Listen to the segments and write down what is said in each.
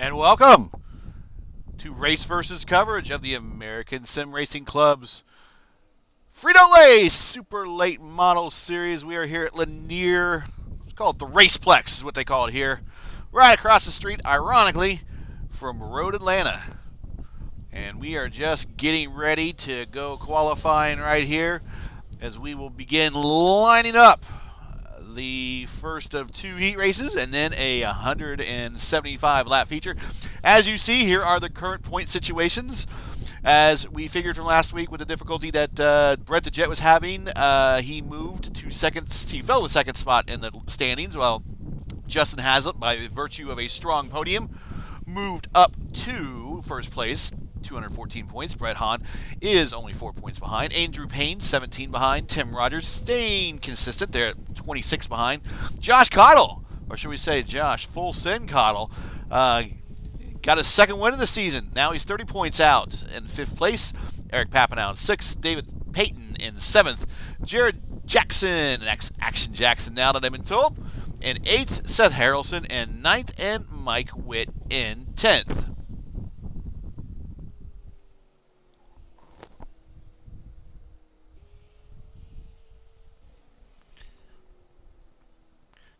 And welcome to Race Versus coverage of the American Sim Racing Club's Frito-Lay Super Late Model Series. We are here at Lanier. Let's call it the Raceplex is what they call it here. Right across the street, ironically, from Road Atlanta. And we are just getting ready to go qualifying right here as we will begin lining up the first of two heat races and then a 175 lap feature. As you see, here are the current point situations. As we figured from last week with the difficulty that Brett the Jet was having, he moved to second. He fell to second spot in the standings, while Justin Hazlitt, by virtue of a strong podium, moved up to first place. 214 points. Brett Hahn is only 4 points behind. Andrew Payne, 17 behind. Tim Rogers staying consistent. They're at 26 behind. Josh Cottle, or should we say Josh Full Send Cottle, got his second win of the season. Now he's 30 points out in fifth place. Eric Papanow in sixth. David Payton in seventh. Jared Jackson, Action Jackson now that I've been told, in eighth. Seth Harrelson in ninth. And Mike Witt in 10th.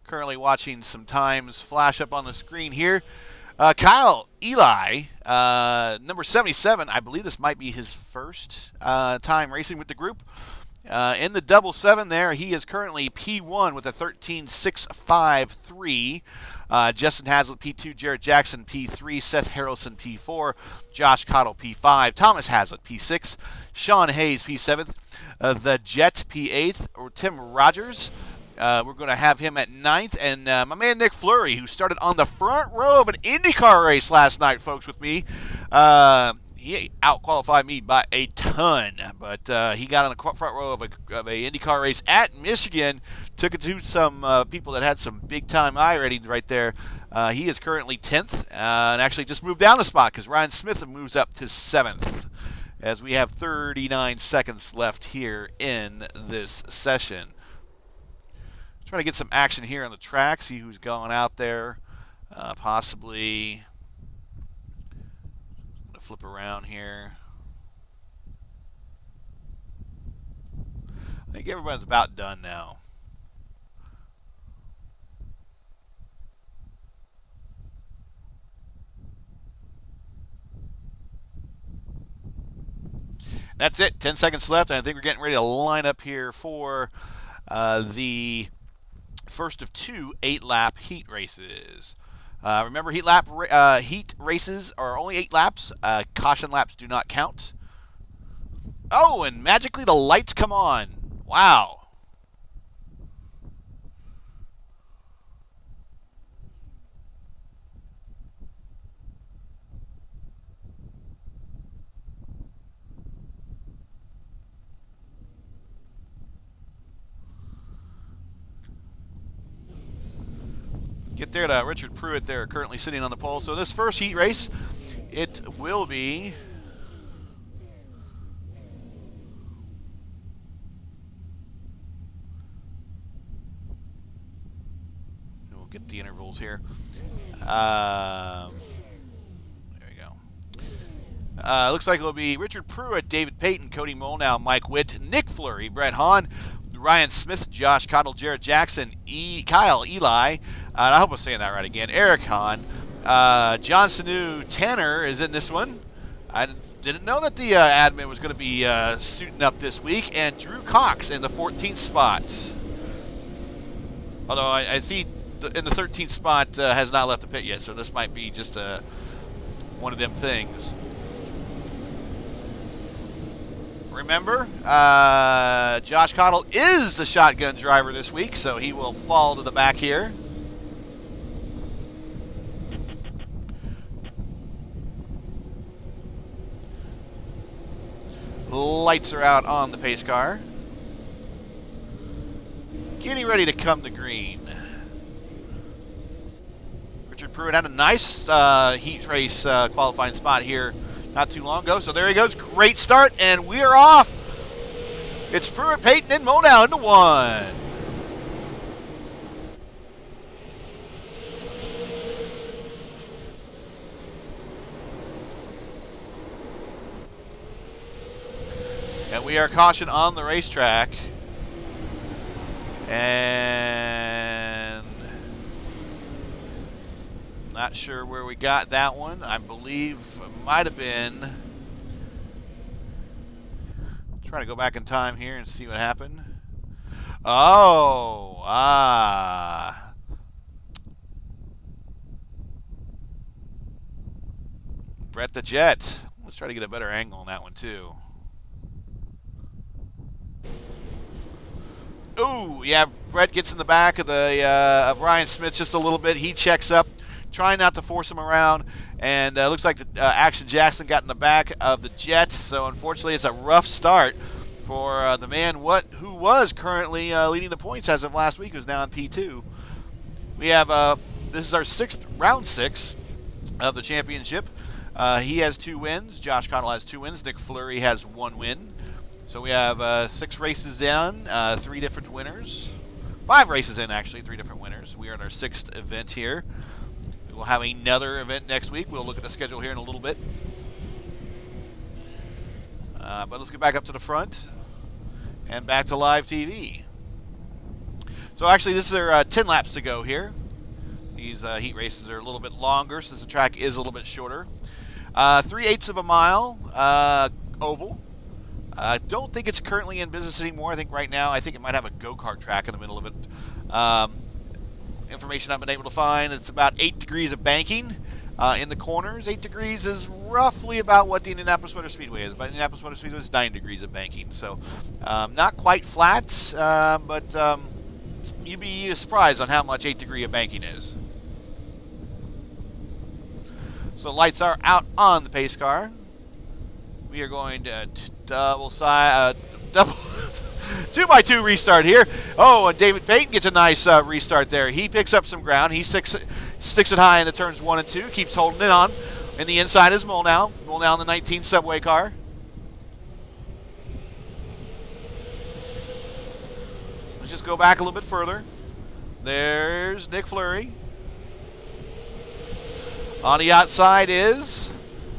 Currently watching some times flash up on the screen here. Kyle Eli, number 77, I believe this might be his first time racing with the group. In the double seven there, he is currently P1 with a 13.653. Justin Hazlitt P2, Jared Jackson P3, Seth Harrelson P4, Josh Cottle P5, Thomas Hazlitt P6, Sean Hayes P7, the Jet P8, or Tim Rogers. We're going to have him at 9th. And my man Nick Fleury, who started on the front row of an IndyCar race last night, folks, with me. He out-qualified me by a ton. But he got on the front row of a IndyCar race at Michigan. Took it to some people that had some big-time iRatings right there. He is currently 10th. And actually just moved down a spot because Ryan Smith moves up to 7th. As we have 39 seconds left here in this session. Trying to get some action here on the track, see who's going out there. Possibly, I'm going to flip around here. I think everyone's about done now. That's it, 10 seconds left, and I think we're getting ready to line up here for the first of two 8-lap heat races. Remember, heat races are only 8 laps. Caution laps do not count. Oh, and magically the lights come on. Wow. Get there to Richard Pruitt there, currently sitting on the pole. So this first heat race, it will be we'll get the intervals here. There we go. Looks like it'll be Richard Pruitt, David Payton, Cody Molnow, Mike Witt, Nick Fleury, Brett Hahn, Ryan Smith, Josh Cottle, Jared Jackson, Kyle Eli, I hope I'm saying that right again, Eric Hahn, John Sanu, Tanner is in this one. I didn't know that the admin was going to be suiting up this week, and Drew Cox in the 14th spot. Although I see in the 13th spot has not left the pit yet, so this might be just one of them things. Remember, Josh Cottle is the shotgun driver this week, so he will fall to the back here. Lights are out on the pace car. Getting ready to come to green. Richard Pruitt had a nice heat race qualifying spot here not too long ago. So there he goes. Great start, and we are off. It's Pruitt, Payton, and Molnow into one. And we are caution on the racetrack. And I'm not sure where we got that one. I believe it might have been. Trying to go back in time here and see what happened. Oh, Brett the Jet. Let's try to get a better angle on that one too. Ooh, yeah, Brett gets in the back of the of Ryan Smith just a little bit. He checks up, trying not to force him around, and looks like the Action Jackson got in the back of the Jet. So unfortunately, it's a rough start for the man who was currently leading the points as of last week, who's now in P2. We have this is our round 6 of the championship. He has 2 wins. Josh Connell has 2 wins. Nick Fleury has 1 win. So we have 6 races in, 3 different winners. 5 races in, actually, 3 different winners. We are in our 6th event here. We will have another event next week. We'll look at the schedule here in a little bit. But let's get back up to the front and back to live TV. So actually, this is our 10 laps to go here. These heat races are a little bit longer since the track is a little bit shorter. 3/8 of a mile oval. I don't think it's currently in business anymore. I think right now, I think it might have a go-kart track in the middle of it. Information I've been able to find, it's about 8 degrees of banking in the corners. 8 degrees is roughly about what the Indianapolis Motor Speedway is, but Indianapolis Motor Speedway is 9 degrees of banking. So not quite flat, but you'd be surprised on how much 8 degree of banking is. So lights are out on the pace car. We are going to double 2x2 restart here. Oh, and David Payton gets a nice restart there. He picks up some ground. He sticks it high in the turns 1 and 2. Keeps holding it on. And the inside is Molnau. Molnau in the 19 Subway car. Let's just go back a little bit further. There's Nick Fleury. On the outside is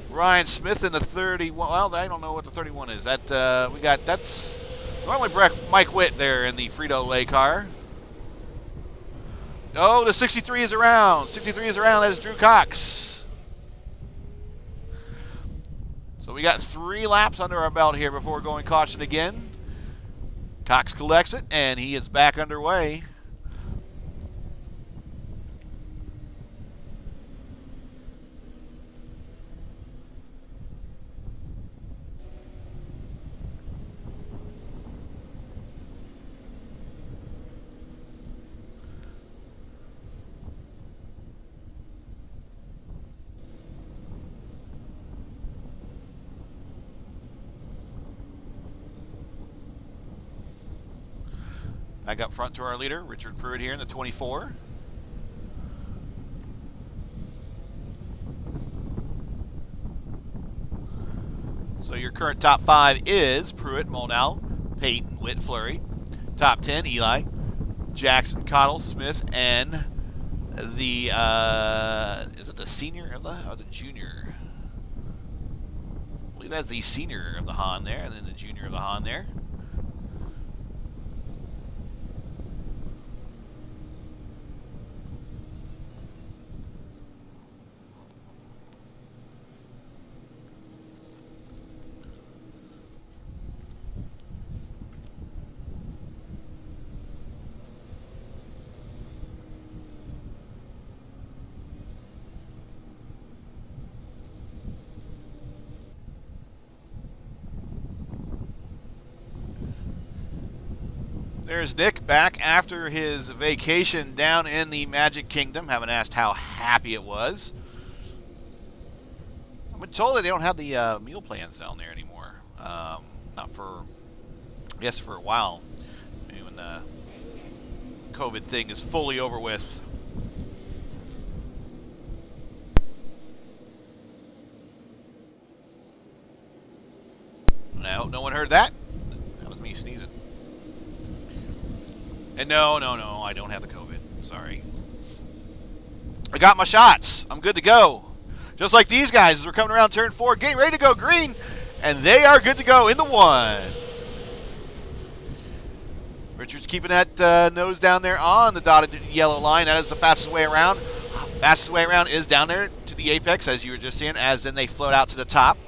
Ryan Smith in the 31. Well, I don't know what the 31 is. That's normally Mike Witt there in the Frito-Lay car. Oh, the 63 is around. 63 is around. That is Drew Cox. So we got 3 laps under our belt here before going caution again. Cox collects it, and he is back underway. Back up front to our leader, Richard Pruitt here in the 24. So your current top 5 is Pruitt, Molnau, Payton, Witt, Fleury. Top 10, Eli, Jackson, Cottle, Smith, and the, is it the senior or the junior? I believe that's the senior of the Han there, and then the junior of the Han there. There's Nick back after his vacation down in the Magic Kingdom. Haven't asked how happy it was. I've been told that they don't have the meal plans down there anymore. Not for, I guess for a while. Maybe when the COVID thing is fully over with. And I hope no one heard that. That was me sneezing. And no, I don't have the COVID. Sorry. I got my shots. I'm good to go. Just like these guys as we're coming around turn 4, getting ready to go green, and they are good to go in the 1. Richards keeping that nose down there on the dotted yellow line. That is the fastest way around. Fastest way around is down there to the apex, as you were just seeing, as then they float out to the top.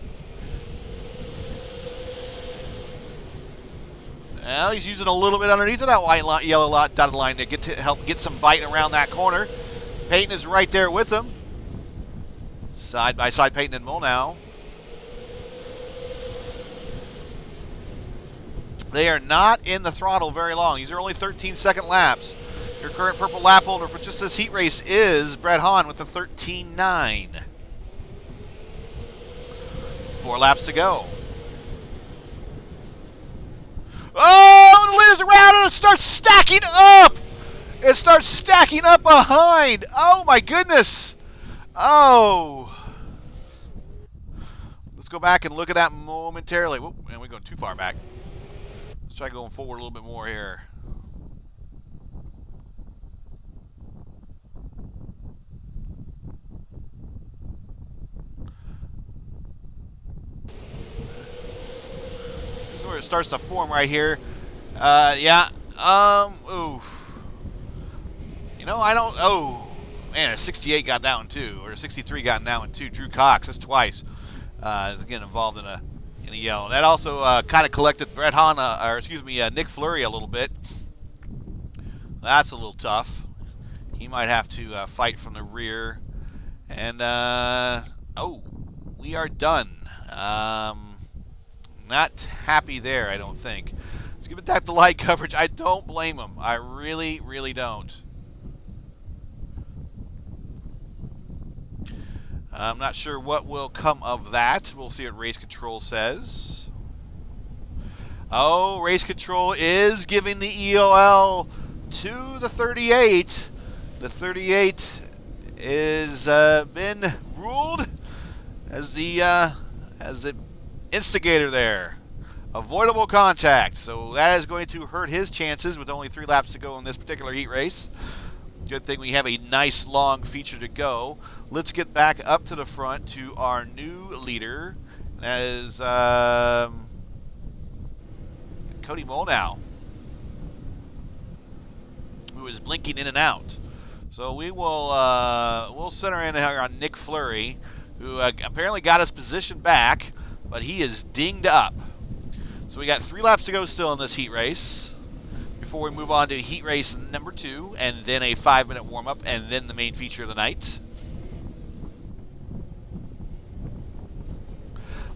Well, he's using a little bit underneath of that white yellow dotted line to help get some bite around that corner. Peyton is right there with him. Side by side, Peyton and Molnau. They are not in the throttle very long. These are only 13-second laps. Your current purple lap holder for just this heat race is Brett Hahn with a 13.9. 4 laps to go. Oh, it leaves around and it starts stacking up. It starts stacking up behind. Oh, my goodness. Oh. Let's go back and look at that momentarily. Whoop, and we're going too far back. Let's try going forward a little bit more here. This is where it starts to form right here. Yeah. Oof. You know, I don't. Oh, man, a 68 got that one too, or a 63 got that one too. Drew Cox, that's twice. Is again involved in a yellow. That also kind of collected Brett Hahn, or excuse me, Nick Fleury a little bit. That's a little tough. He might have to fight from the rear. And, oh, we are done. Not happy there, I don't think. Let's give it back to light coverage. I don't blame him. I really, really don't. I'm not sure what will come of that. We'll see what race control says. Oh, race control is giving the EOL to the 38. The 38 is been ruled as the instigator there. Avoidable contact. So that is going to hurt his chances with only 3 laps to go in this particular heat race. Good thing we have a nice long feature to go. Let's get back up to the front to our new leader. That is Cody Molnau, who is blinking in and out. So we will we'll center in here on Nick Fleury, who apparently got his position back, but he is dinged up. So we got 3 laps to go still in this heat race before we move on to heat race number 2, and then a 5-minute warm-up, and then the main feature of the night.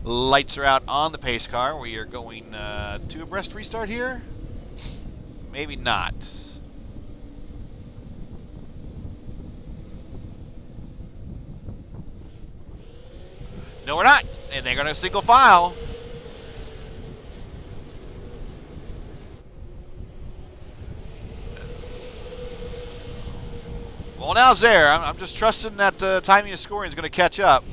Lights are out on the pace car. We are going 2 abreast restart here. Maybe not. No, we're not. And they're going to single file. Well, now it's there. I'm just trusting that timing of scoring is going to catch up.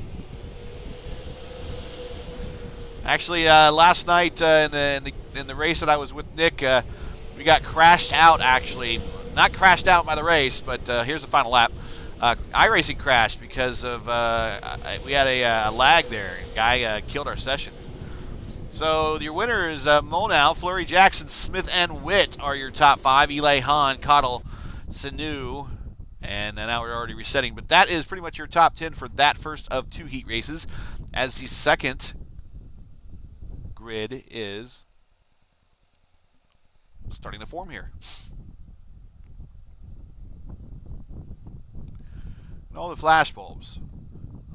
Actually, last night in the race that I was with Nick, we got crashed out. Actually, not crashed out by the race, but here's the final lap. iRacing crashed because of we had a lag there. A guy killed our session. So your winners, Molnau, Fleury, Jackson, Smith, and Witt are your top 5. Eli Hahn, Cottle, Sanu. And now we're already resetting, but that is pretty much your top 10 for that first of 2 heat races, as the second grid is starting to form here. And all the flash bulbs.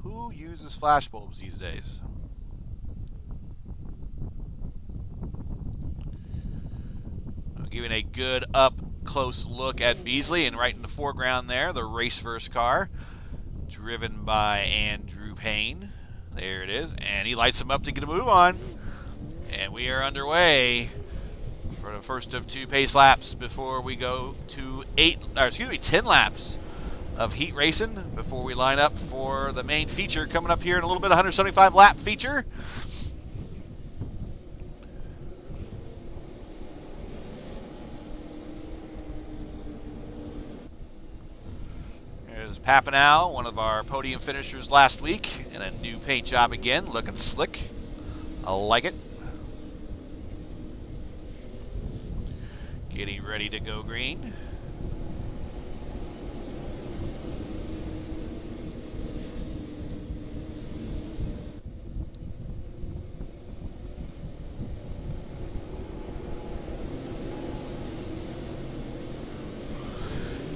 Who uses flash bulbs these days? I'm giving a good up-close look at Beasley, and right in the foreground there, the race-verse car, driven by Andrew Payne. There it is, and he lights him up to get a move on. And we are underway for the first of 2 pace laps before we go to 10 laps of heat racing before we line up for the main feature coming up here in a little bit, 175 lap feature. There's Papanow, one of our podium finishers last week, and a new paint job again, looking slick. I like it. Getting ready to go green.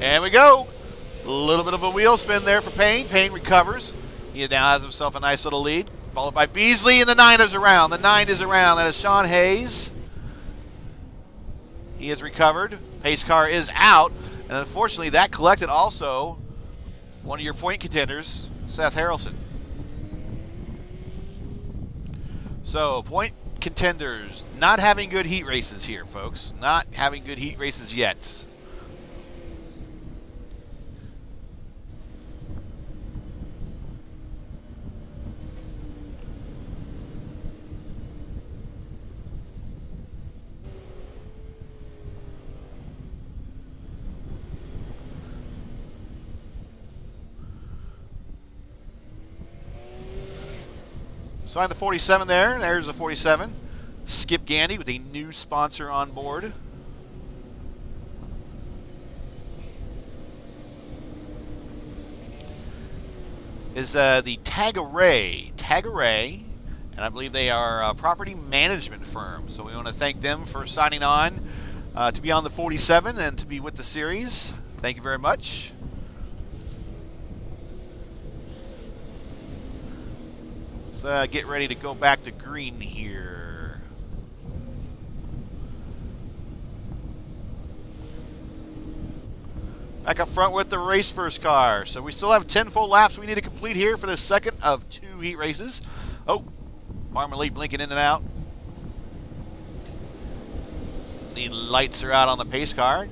And we go. A little bit of a wheel spin there for Payne. Payne recovers. He now has himself a nice little lead. Followed by Beasley, and the 9 is around. The 9 is around. That is Sean Hayes. He has recovered. Pace car is out. And unfortunately, that collected also one of your point contenders, Seth Harrelson. So, point contenders not having good heat races here, folks. Not having good heat races yet. Sign the 47 there. There's the 47. Skip Gandy with a new sponsor on board. Is the Tag-Array. Tag-Array, and I believe they are a property management firm. So we want to thank them for signing on to be on the 47 and to be with the series. Thank you very much. Let's get ready to go back to green here. Back up front with the race first car. So we still have 10 full laps we need to complete here for the second of 2 heat races. Oh, Marmalade blinking in and out. The lights are out on the pace car.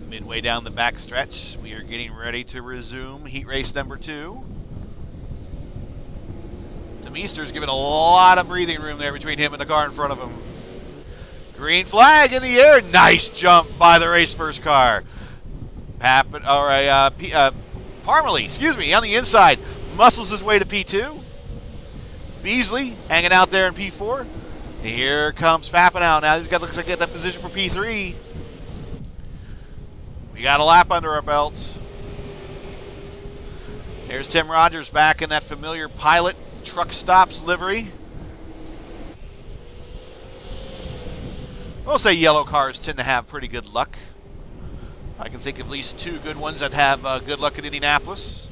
Midway down the back stretch, we are getting ready to resume heat race number 2. Meester's given a lot of breathing room there between him and the car in front of him. Green flag in the air. Nice jump by the race first car. Parmalee, excuse me, on the inside. Muscles his way to P2. Beasley hanging out there in P4. Here comes Papanow. Now he's got, looks like he got that position for P3. We got a lap under our belts. There's Tim Rogers back in that familiar pilot truck stops livery. We'll say yellow cars tend to have pretty good luck. I can think of at least 2 good ones that have good luck at Indianapolis.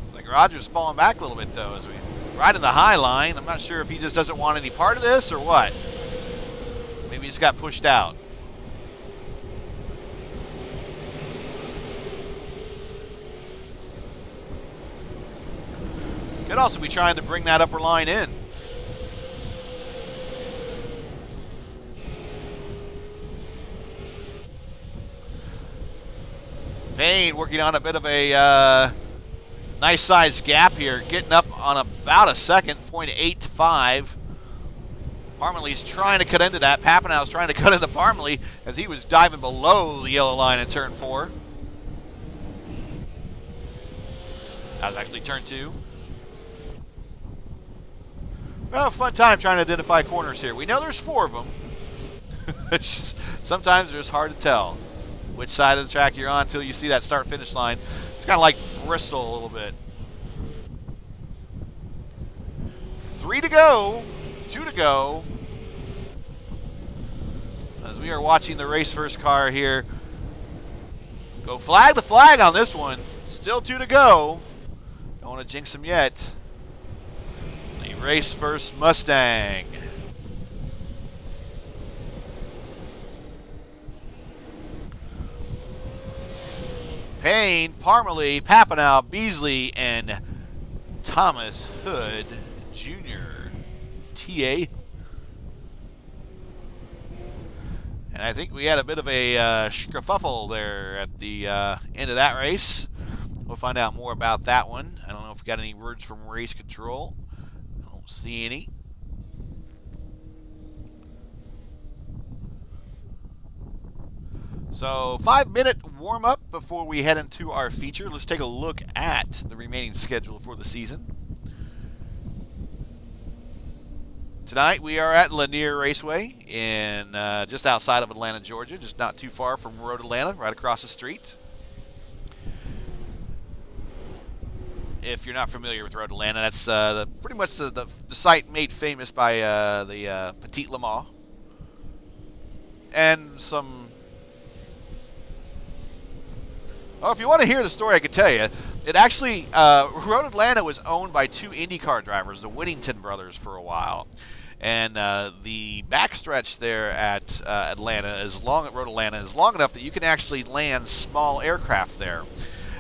It's like Rogers falling back a little bit though as we ride in the high line. I'm not sure if he just doesn't want any part of this or what. Maybe he just got pushed out. Could also be trying to bring that upper line in. Payne working on a bit of a nice sized gap here, getting up on about a second, 0.85. Parmalee's trying to cut into that. Papanow's trying to cut into Parmalee as he was diving below the yellow line in turn 4. That was actually turn 2. Well, fun time trying to identify corners here. We know there's 4 of them. Sometimes they're just hard to tell which side of the track you're on until you see that start-finish line. It's kind of like Bristol a little bit. 3 to go, 2 to go. As we are watching the race first car here go flag to flag on this one. Still 2 to go. Don't want to jinx him yet. The race first Mustang. Payne, Parmalee, Papanow, Beasley, and Thomas Hood Jr. TA. And I think we had a bit of a skerfuffle there at the end of that race. We'll find out more about that one. I don't know if we got any words from race control. I don't see any. So 5-minute warm-up before we head into our feature. Let's take a look at the remaining schedule for the season. Tonight we are at Lanier Raceway in just outside of Atlanta, Georgia, just not too far from Road Atlanta, right across the street. If you're not familiar with Road Atlanta, that's pretty much the site made famous by the Petit Le Mans and some. Oh, if you want to hear the story, I could tell you. It actually, Road Atlanta was owned by two IndyCar drivers, the Whittington brothers, for a while. And the backstretch there at Road Atlanta is long enough that you can actually land small aircraft there.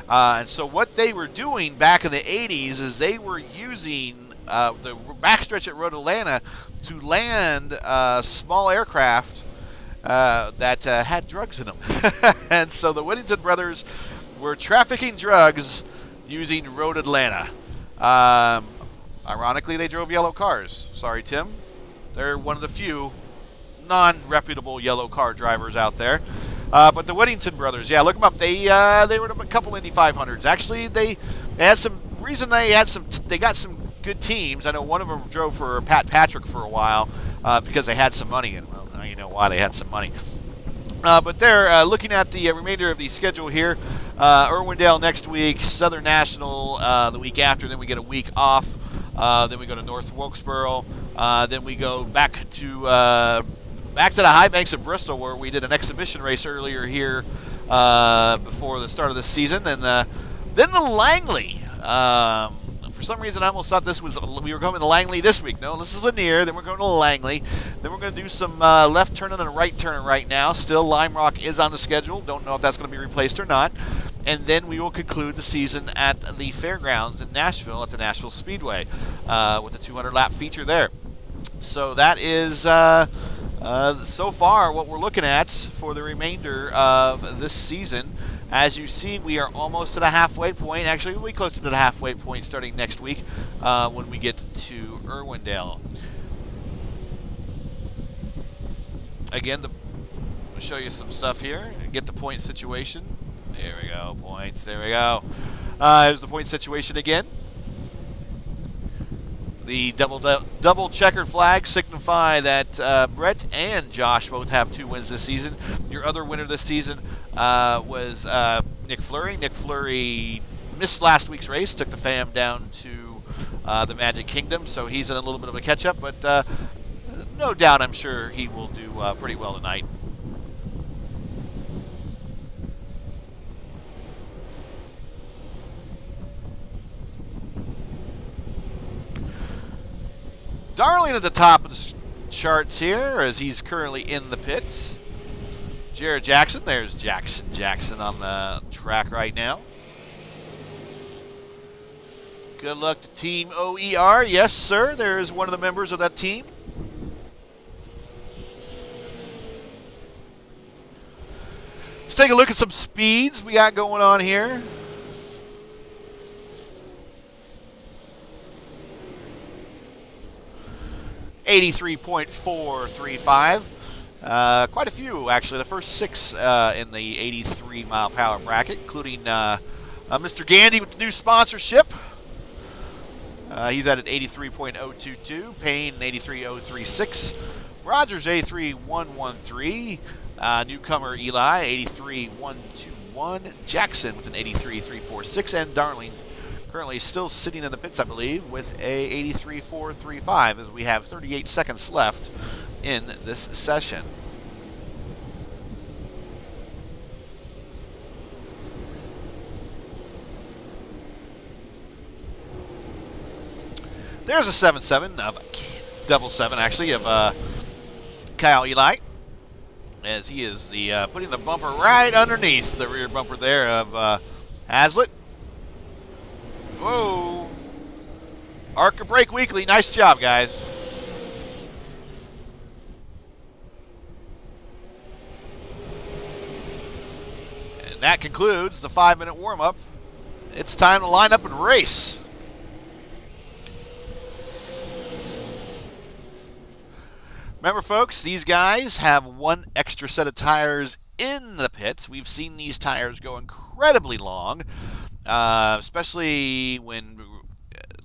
And so what they were doing back in the 80s is they were using the backstretch at Road Atlanta to land small aircraft that had drugs in them. And so the Whittington brothers were trafficking drugs using Road Atlanta. Ironically, they drove yellow cars. Sorry, Tim. They're one of the few non-reputable yellow car drivers out there. But the Whittington brothers, yeah, look them up. They were a couple Indy 500s. Actually, they had some reason. They got some good teams. I know one of them drove for Pat Patrick for a while because they had some money. And well, now you know why they had some money. But they're looking at the remainder of the schedule here. Irwindale next week, Southern National the week after. Then we get a week off. Then we go to North Wilkesboro. Then we go back to the high banks of Bristol, where we did an exhibition race earlier here before the start of the season. And then the Langley. For some reason, I almost thought we were going to Langley this week. No, this is Lanier. Then we're going to Langley. Then we're going to do some left turning and a right turning right now. Still, Lime Rock is on the schedule. Don't know if that's going to be replaced or not. And then we will conclude the season at the fairgrounds in Nashville at the Nashville Speedway with a 200-lap feature there. So that is so far what we're looking at for the remainder of this season. As you see, we are almost at a halfway point. Actually, we'll be closer to the halfway point starting next week when we get to Irwindale. Again, we'll show you some stuff here. Get the point situation. There we go, points. There we go. Here's the point situation again. The double checkered flags signify that Brett and Josh both have 2 wins this season. Your other winner this season was Nick Fleury. Nick Fleury missed last week's race, took the fam down to the Magic Kingdom, so he's in a little bit of a catch-up, but no doubt I'm sure he will do pretty well tonight. Darling at the top of the charts here as he's currently in the pits. Jared Jackson, there's Jackson on the track right now. Good luck to Team OER. Yes, sir, there's one of the members of that team. Let's take a look at some speeds we got going on here. .435. Quite a few, actually. The first 6 in the 83 mile per hour bracket, including Mr. Gandy with the new sponsorship. He's at an 83.022. Payne, 83.036. Rogers, 83.113. Newcomer Eli, 83.121. Jackson with an 83.346. And Darling currently still sitting in the pits, I believe, with a 83.435 as we have 38 seconds left in this session. There's a 7.7 of double 7 actually of Kyle Eli, as he is the putting the bumper right underneath the rear bumper there of Hazlitt. Whoa. Arca Break Weekly, nice job, guys. And that concludes the 5-minute warm-up. It's time to line up and race. Remember, folks, these guys have 1 extra set of tires in the pits. We've seen these tires go incredibly long. Especially when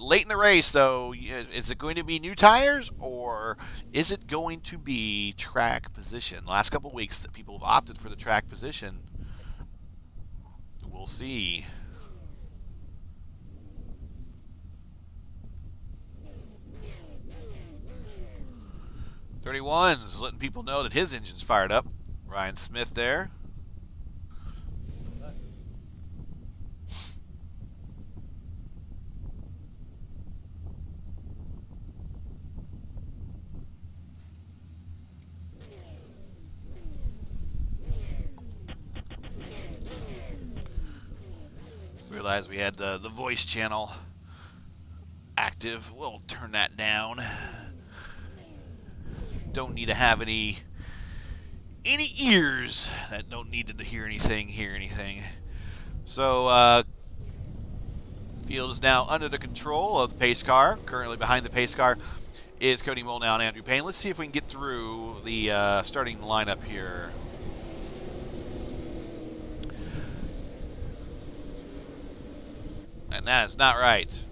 late in the race, though, is it going to be new tires or is it going to be track position? The last couple of weeks, that people have opted for the track position. We'll see. .31's letting people know that his engine's fired up. Ryan Smith there. Realized we had the voice channel active. We'll turn that down. Don't need to have any ears that don't need to hear anything. So field is now under the control of the pace car. Currently behind the pace car is Cody Molnau and Andrew Payne. Let's see if we can get through the starting lineup here. And that is not right.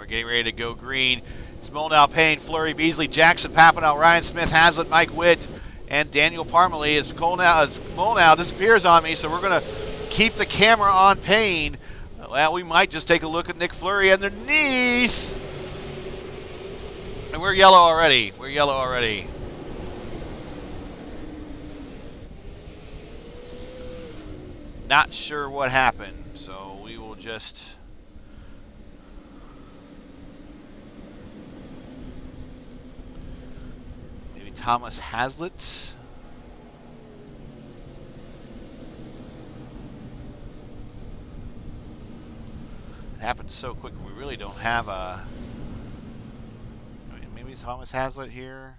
Getting ready to go green. It's Molnau, Payne, Fleury, Beasley, Jackson, Papanow, Ryan Smith, Hazlitt, Mike Witt, and Daniel Parmalee. As Molnau disappears on me, so we're going to keep the camera on Payne. Well, we might just take a look at Nick Fleury underneath. And we're yellow already. Not sure what happened, so we will just... Thomas Hazlitt. It happened so quick, we really don't have a... Maybe Thomas Hazlitt here.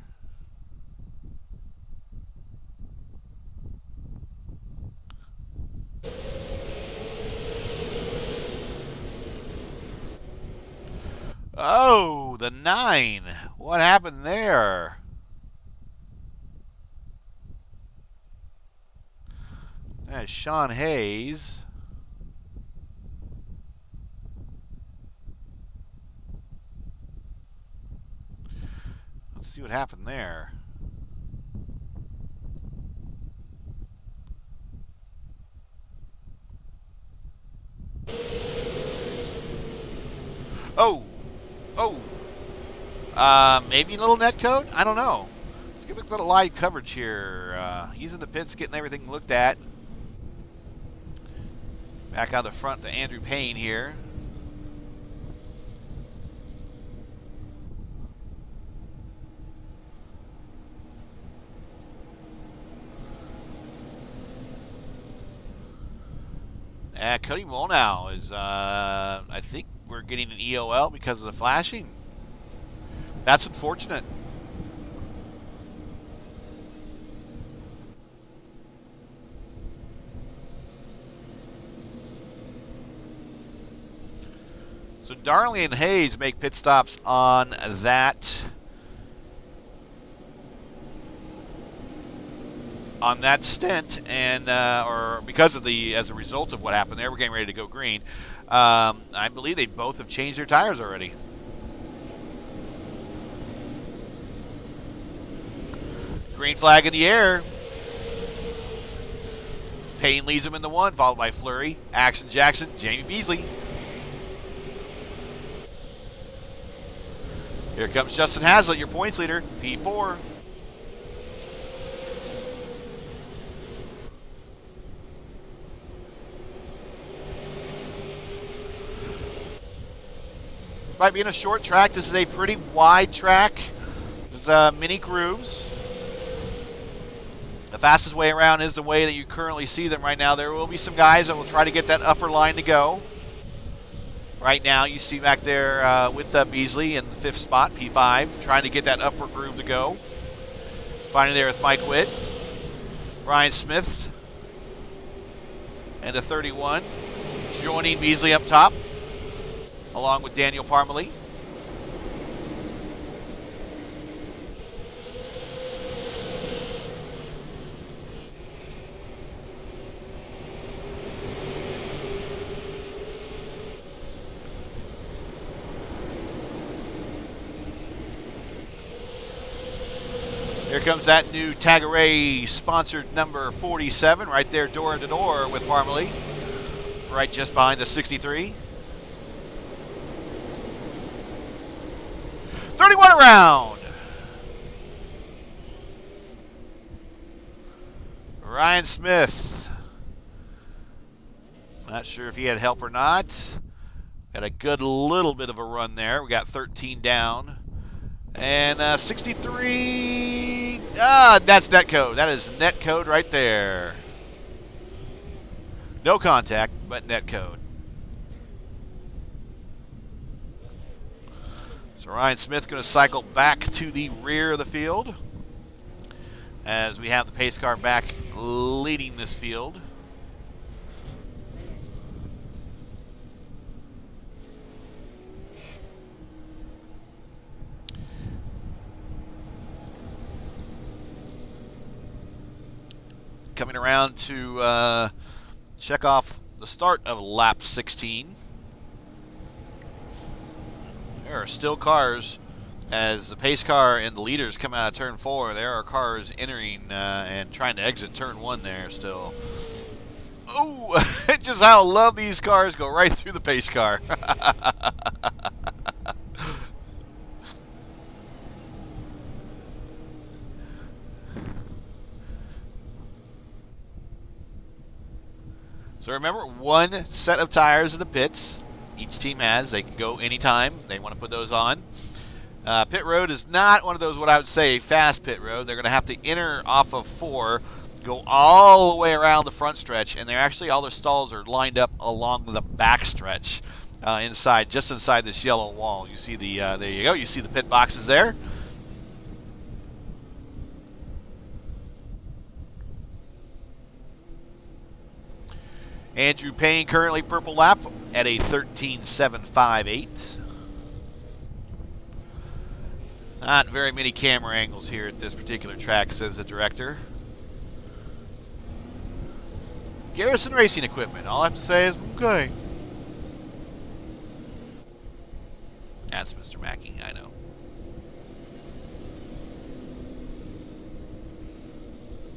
Oh, the 9. What happened there? That's Sean Hayes. Let's see what happened there. Oh! Maybe a little net code? I don't know. Let's give it a little live coverage here. He's in the pits getting everything looked at. Back out the front to Andrew Payne here. Cody Molnau is, I think we're getting an EOL because of the flashing. That's unfortunate. So Darley and Hayes make pit stops on that stint, and or because of as a result of what happened there, we're getting ready to go green. I believe they both have changed their tires already. Green flag in the air. Payne leads him in the 1, followed by Fleury, Axon Jackson, Jamie Beasley. Here comes Justin Hazlitt, your points leader, P4. Despite being a short track, this is a pretty wide track with many grooves. The fastest way around is the way that you currently see them right now. There will be some guys that will try to get that upper line to go. Right now, you see back there with Beasley in the 5th spot, P5, trying to get that upper groove to go. Finding there with Mike Witt. Ryan Smith and a 31, joining Beasley up top, along with Daniel Parmalee. Here comes that new Tagaray sponsored number 47 right there door to door with Parmalee. Right just behind the 63. 31 around. Ryan Smith. Not sure if he had help or not. Got a good little bit of a run there. We got 13 down. And 63, that's netcode. That is netcode right there. No contact, but netcode. So Ryan Smith going to cycle back to the rear of the field as we have the pace car back leading this field. Coming around to check off the start of lap 16. There are still cars as the pace car and the leaders come out of turn 4. There are cars entering and trying to exit turn 1 there still. Oh, just how I love these cars go right through the pace car. So remember, one set of tires in the pits. Each team has. They can go anytime they want to put those on. Pit road is not one of those, what I would say, fast pit road. They're going to have to enter off of 4, go all the way around the front stretch, and they're actually, all their stalls are lined up along the back stretch inside, just inside this yellow wall. You see the, there you go, you see the pit boxes there. Andrew Payne currently purple lap at a 13.758. Not very many camera angles here at this particular track, says the director. Garrison Racing Equipment. All I have to say is, okay. That's Mr. Mackey, I know.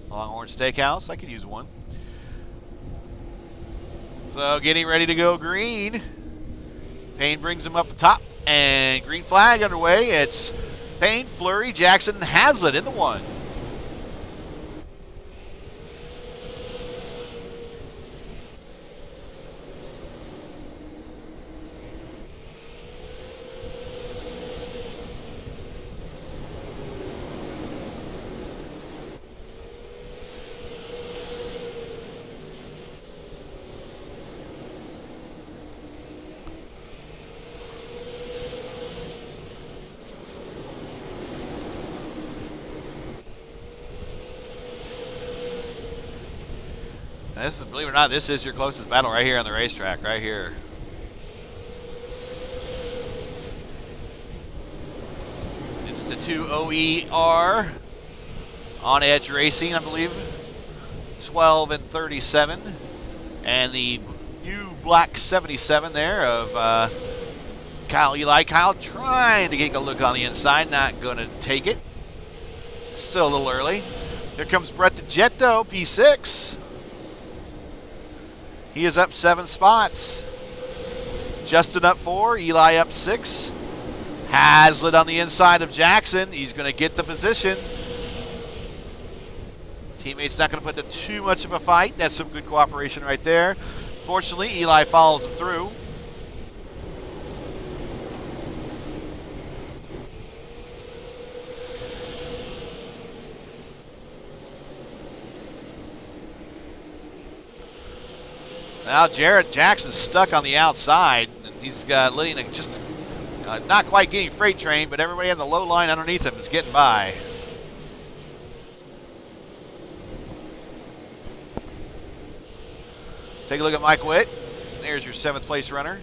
Longhorn Steakhouse, I could use one. So getting ready to go green. Payne brings him up the top, and green flag underway. It's Payne, Fleury, Jackson, Hazlitt in the 1. This is, believe it or not, this is your closest battle right here on the racetrack, right here. It's the 2 OER on Edge Racing, I believe. 12 and 37. And the new black 77 there of Kyle Eli. Kyle trying to get a look on the inside, not going to take it. Still a little early. Here comes Brett the Jet, though, P6. He is up 7 spots. Justin up 4, Eli up 6. Hazlitt on the inside of Jackson. He's going to get the position. Teammates not going to put up too much of a fight. That's some good cooperation right there. Fortunately, Eli follows him through. Now Jarrett Jackson's stuck on the outside, and He's letting just not quite getting freight train, but everybody on the low line underneath him is getting by. Take a look at Mike Witt. There's your 7th place runner.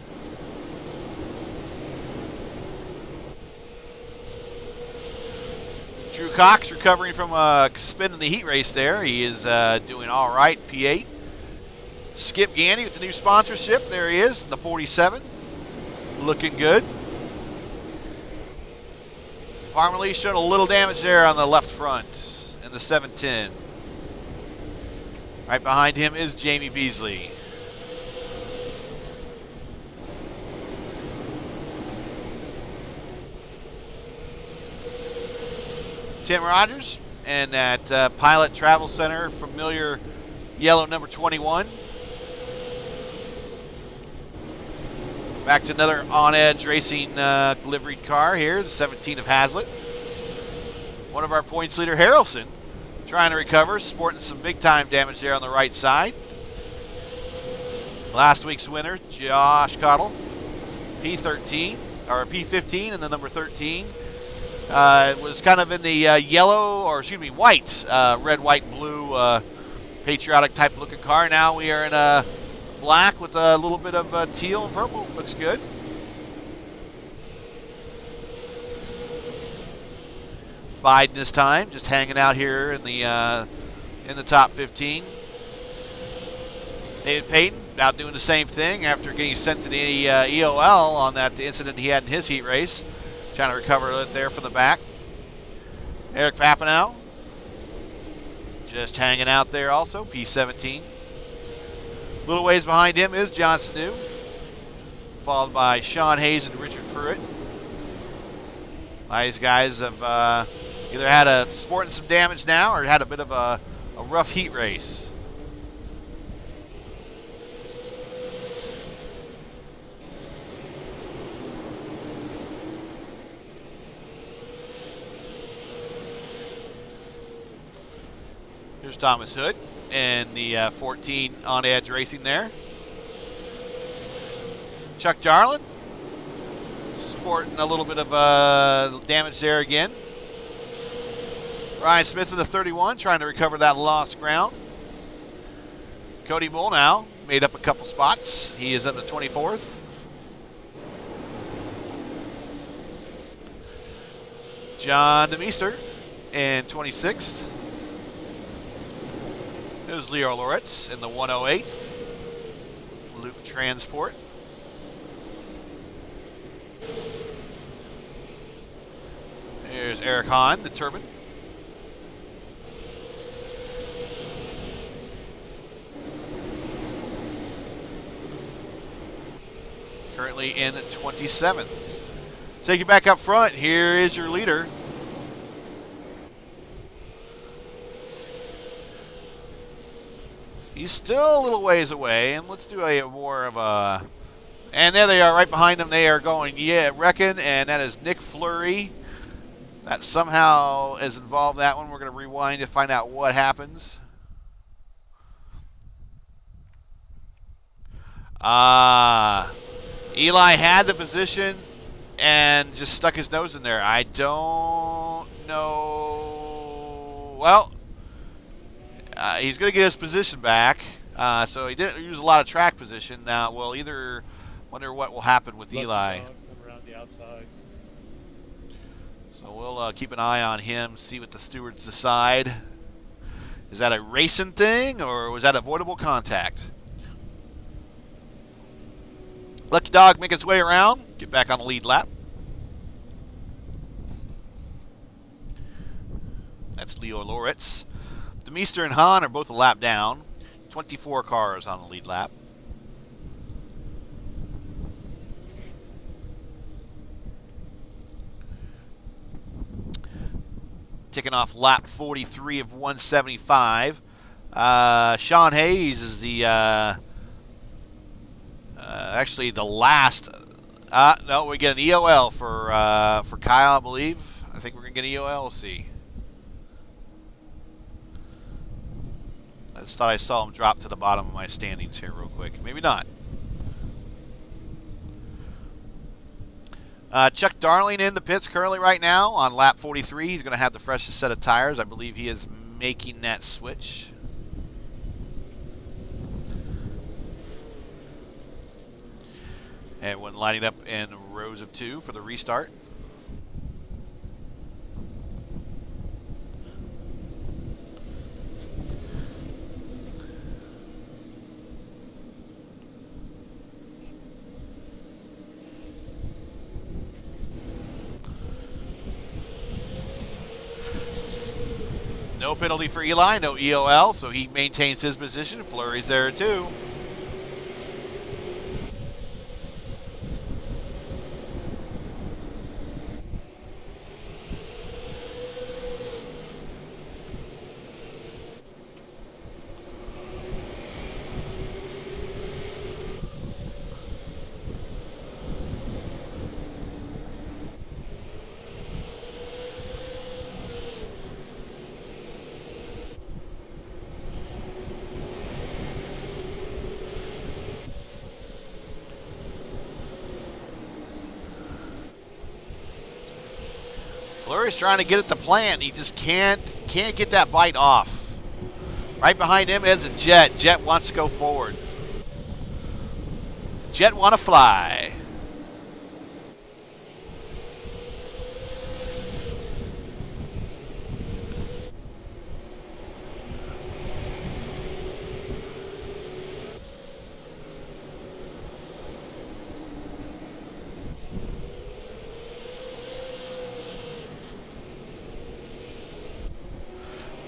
Drew Cox recovering from a spin in the heat race there. He is doing all right, P8. Skip Gandy with the new sponsorship. There he is, the 47. Looking good. Parmalee showing a little damage there on the left front in the 710. Right behind him is Jamie Beasley. Tim Rogers and that Pilot Travel Center familiar yellow number 21. Back to another on-edge racing liveried car here, the 17 of Hazlitt. One of our points leader, Harrelson, trying to recover, sporting some big-time damage there on the right side. Last week's winner, Josh Cottle, P13, or P15 and the number 13. Was kind of in the yellow, or excuse me, white, red, white, and blue patriotic type looking car. Now we are in black with a little bit of teal and purple. Looks good. Biden this time, just hanging out here in the top 15. David Payton out doing the same thing after getting sent to the EOL on that incident he had in his heat race. Trying to recover it there from the back. Eric Papineau just hanging out there also, P17. A little ways behind him is John Snew, followed by Sean Hayes and Richard Pruitt. These guys have either had sporting some damage now or had a bit of a rough heat race. Here's Thomas Hood and the 14 on edge racing there. Chuck Jarlin sporting a little bit of damage there again. Ryan Smith in the 31 trying to recover that lost ground. Cody Bull now made up a couple spots. He is in the 24th. John DeMeester in 26th. There's Leo Loritz in the 108. Luke Transport. There's Eric Hahn, the Turbine. Currently in 27th. Take you back up front. Here is your leader. He's still a little ways away, and let's do a more of a... And there they are, right behind them. They are going, yeah, Reckon, and that is Nick Fleury. That somehow is involved in that one. We're going to rewind to find out what happens. Eli had the position and just stuck his nose in there. I don't know. Well... he's going to get his position back, so he didn't use a lot of track position. Now we'll either wonder what will happen with Eli. Around the outside. So we'll keep an eye on him, see what the stewards decide. Is that a racing thing, or was that avoidable contact? Lucky Dog make its way around, get back on the lead lap. That's Leo Loritz. DeMeester and Hahn are both a lap down. 24 cars on the lead lap. Ticking off lap 43 of 175. Sean Hayes is the actually the last. No, we get an EOL for Kyle, I believe. I think we're gonna get an EOL. We'll see. I just thought I saw him drop to the bottom of my standings here real quick. Maybe not. Chuck Darling in the pits currently right now on lap 43. He's going to have the freshest set of tires. I believe he is making that switch. And when lining up in rows of 2 for the restart. No penalty for Eli, no EOL, so he maintains his position. Fleury's there too. Fleury's trying to get at the plant. He just can't get that bite off. Right behind him is a Jet. Jet wants to go forward. Jet want to fly.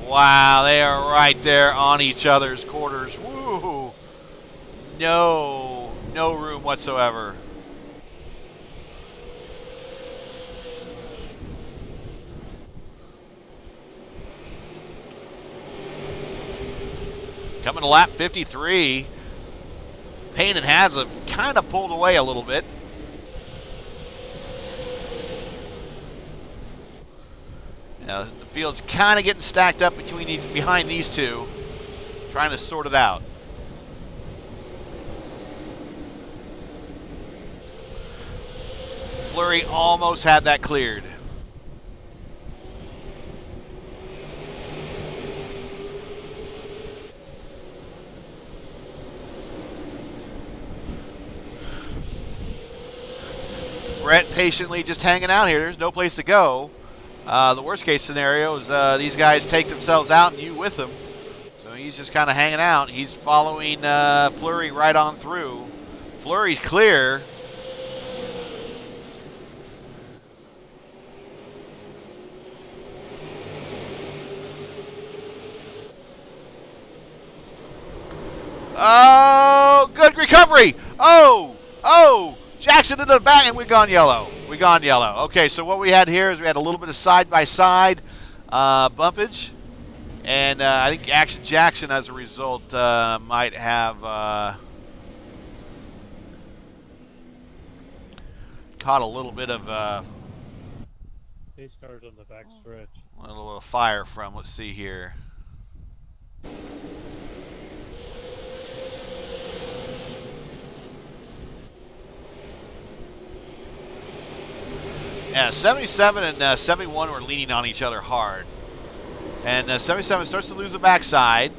Wow, they are right there on each other's quarters. Woo! No room whatsoever. Coming to lap 53, Payne and Hazlitt kind of pulled away a little bit. Now, the field's kind of getting stacked up behind these two, trying to sort it out. Fleury almost had that cleared. Brett patiently just hanging out here. There's no place to go. The worst case scenario is these guys take themselves out and you with them. So he's just kind of hanging out. He's following Fleury right on through. Fleury's clear. Oh, good recovery. Oh. Jackson into the back, and we've gone yellow. Okay, so what we had here is we had a little bit of side-by-side bumpage. And I think Action Jackson, as a result, might have caught a little bit of... He started on the back stretch. A little fire from, let's see here. Yeah, 77 and 71 were leaning on each other hard. And 77 starts to lose the backside.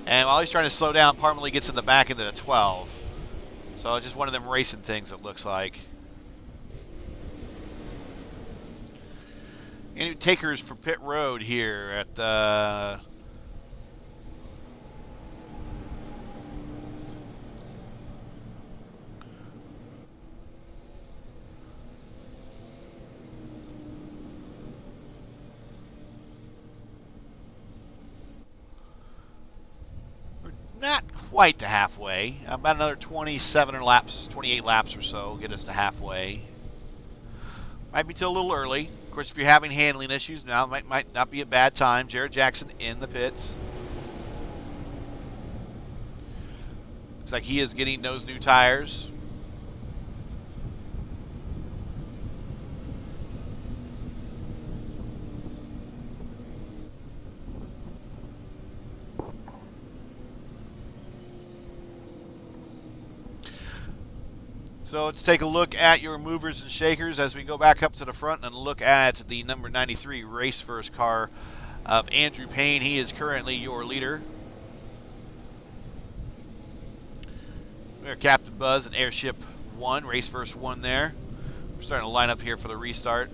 And while he's trying to slow down, Parmalee gets in the back into the 12. So just one of them racing things, it looks like. Any takers for pit road here at not quite to halfway. About another 27 laps, 28 laps or so, get us to halfway. Might be till a little early. Of course, if you're having handling issues, now might not be a bad time. Jared Jackson in the pits. Looks like he is getting those new tires. So let's take a look at your movers and shakers as we go back up to the front and look at the number 93 race first car of Andrew Payne. He is currently your leader. We're Captain Buzz and Airship 1, race first 1 there. We're starting to line up here for the restart.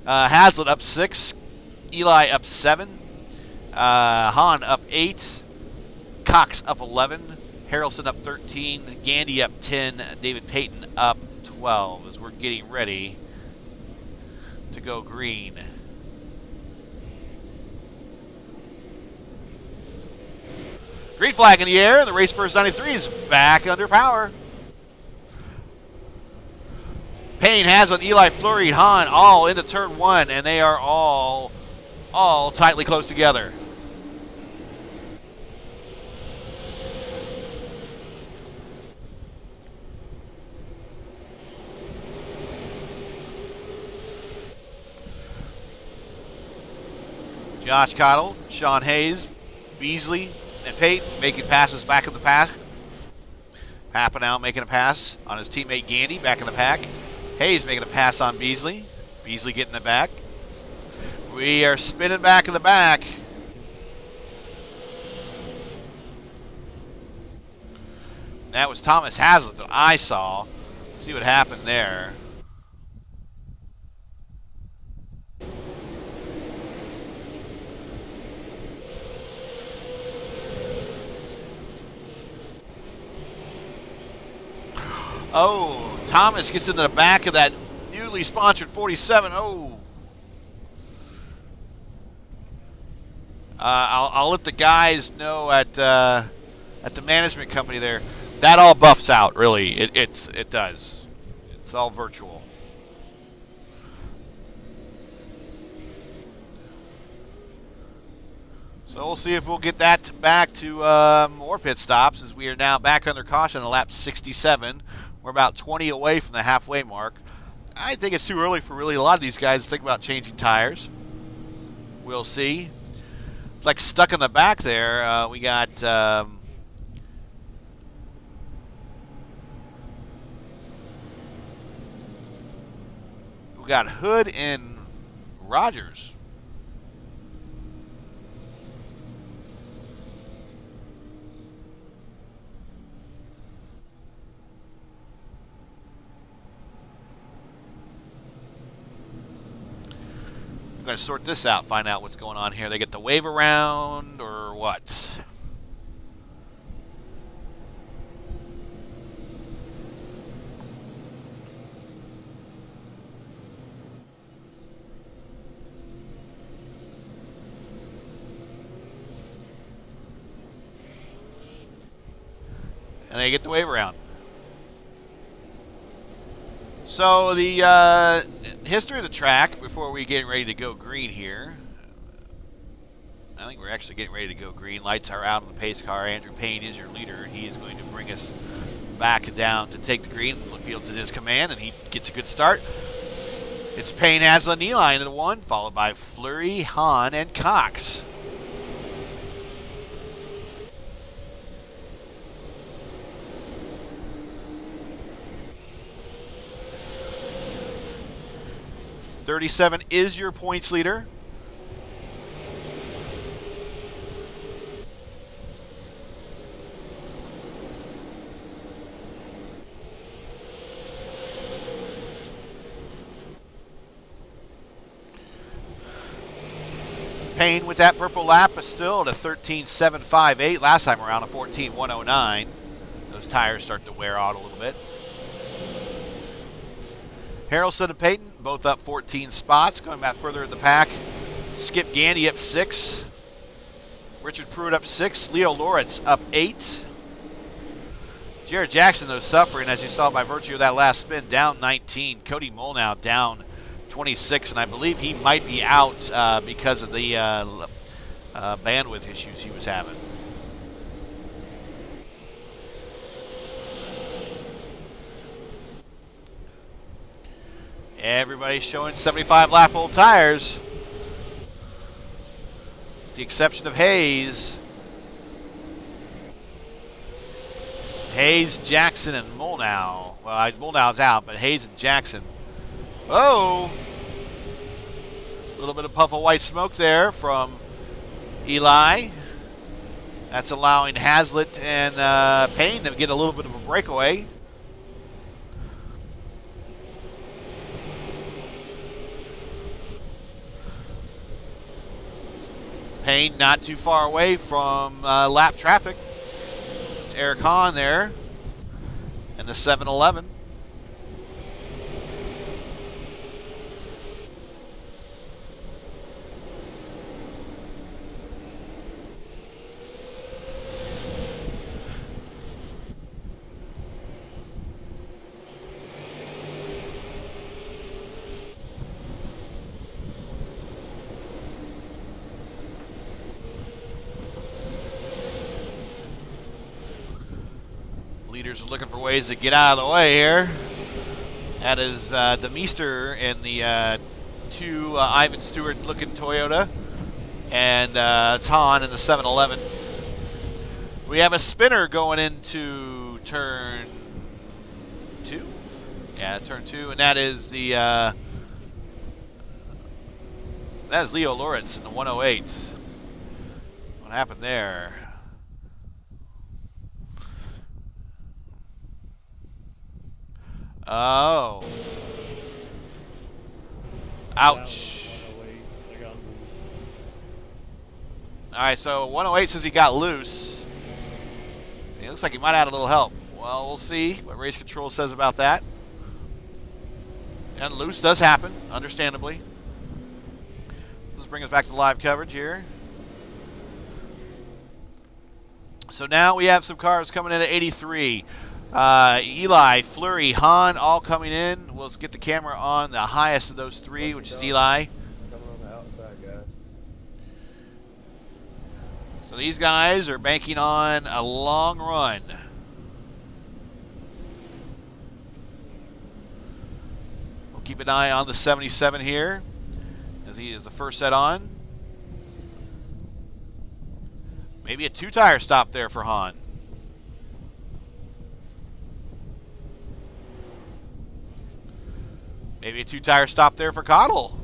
Hazlitt up 6, Eli up 7, Hahn up 8, Cox up 11, Harrelson up 13, Gandy up 10, David Payton up 12 as we're getting ready to go green. Green flag in the air, the race first 93 is back under power. Payne, Hazlitt, Eli, Fleury, Hahn all into turn 1, and they are all tightly close together. Josh Cottle, Sean Hayes, Beasley, and Payton making passes back in the pack. Papanow making a pass on his teammate Gandy back in the pack. Hayes making a pass on Beasley. Beasley getting the back. We are spinning back in the back. That was Thomas Hazlitt that I saw. Let's see what happened there. Oh, Thomas gets into the back of that newly sponsored 47. Oh. I'll let the guys know at the management company there. That all buffs out, really. It does. It's all virtual. So we'll see if we'll get that back to more pit stops as we are now back under caution on lap 67. We're about 20 away from the halfway mark. I think it's too early for really a lot of these guys to think about changing tires. We'll see. It's like stuck in the back there. We got Hood and Rogers. I'm going to sort this out, find out what's going on here. They get the wave around or what? And they get the wave around. So the history of the track before we get ready to go green here. I think we're actually getting ready to go green. Lights are out on the pace car. Andrew Payne is your leader. He is going to bring us back down to take the green. Field's in his command, and he gets a good start. It's Payne, Hazlitt, and Eli into the 1, followed by Fleury, Hahn, and Cox. '37 is your points leader. Payne with that purple lap, but still at a 13.758. Last time around a 14.109. Those tires start to wear out a little bit. Harrelson and Payton both up 14 spots, going back further in the pack. Skip Gandy up 6. Richard Pruitt up 6. Leo Loritz up 8. Jared Jackson, though, suffering, as you saw by virtue of that last spin, down 19. Cody Molnow down 26, and I believe he might be out because of the bandwidth issues he was having. Everybody's showing 75 lap old tires, with the exception of Hayes. Hayes, Jackson, and Molnau. Well, Molnau's out, but Hayes and Jackson. Oh! A little bit of puff of white smoke there from Eli. That's allowing Hazlitt and Payne to get a little bit of a breakaway. Payne not too far away from lap traffic. It's Eric Hahn there and the 7-Eleven. Leaders are looking for ways to get out of the way here. That is DeMeester in the two Ivan Stewart-looking Toyota, and Ton in the 7-Eleven. We have a spinner going into turn 2. Yeah, turn 2, and that is the that is Leo Loritz in the 108. What happened there? Oh. Ouch. All right, so 108 says he got loose. It looks like he might have had a little help. Well, we'll see what race control says about that. And loose does happen, understandably. Let's bring us back to live coverage here. So now we have some cars coming in at 83. Eli, Fleury, Hahn all coming in. We'll get the camera on the highest of those three, which is Eli. Coming on the outside, guys. So these guys are banking on a long run. We'll keep an eye on the 77 here as he is the first set on. Maybe a two-tire stop there for Hahn. Maybe a two-tire stop there for Cottle.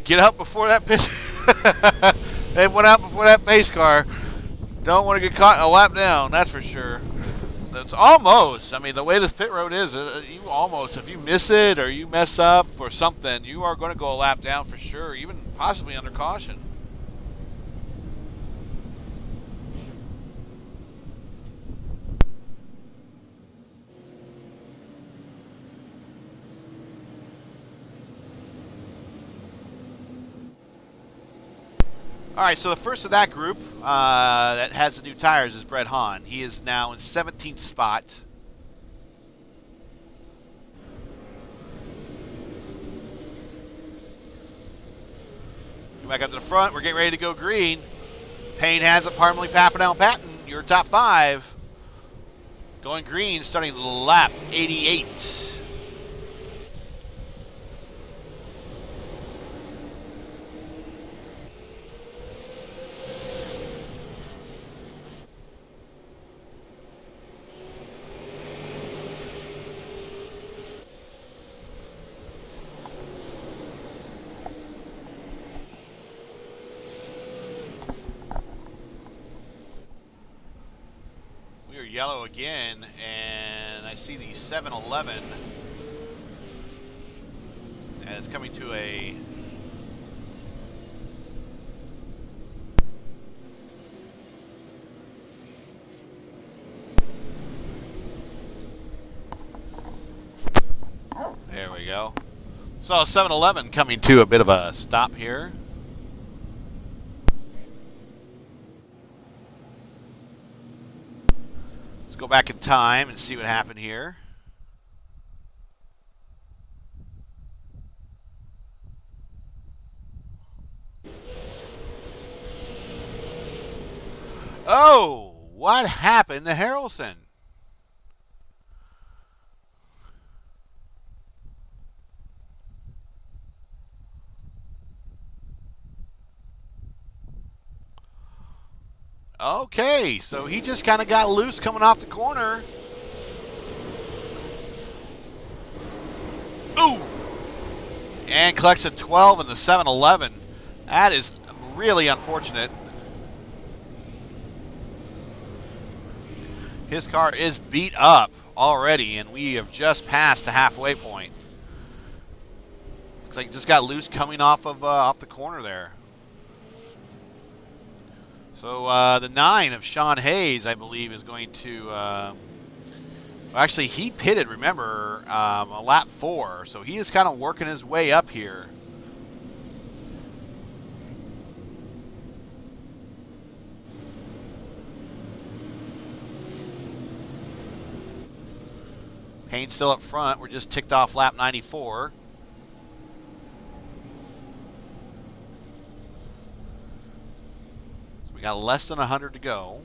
Get up before that pit. They went out before that pace car. Don't want to get caught a lap down, that's for sure. It's almost, I mean, the way this pit road is, you almost, if you miss it or you mess up or something, you are going to go a lap down for sure, even possibly under caution. All right, so the first of that group that has the new tires is Brett Hahn. He is now in 17th spot. Go back up to the front. We're getting ready to go green. Payne has it. Parmalee, Pappenell, Patton, your top 5. Going green, starting lap 88. Yellow again, and I see the 7-Eleven as coming to a there we go. So 7-Eleven coming to a bit of a stop here. Let's go back in time and see what happened here. Oh, What happened to Harrelson? Okay, so he just kind of got loose coming off the corner. Ooh! And collects a 12 in the 7-11. That is really unfortunate. His car is beat up already, and we have just passed the halfway point. Looks like he just got loose coming off the corner there. So the 9 of Sean Hayes, I believe, is going to... actually, he pitted, remember, a lap 4. So he is kind of working his way up here. Payne's still up front. We're just ticked off lap 94. So we got less than 100 to go.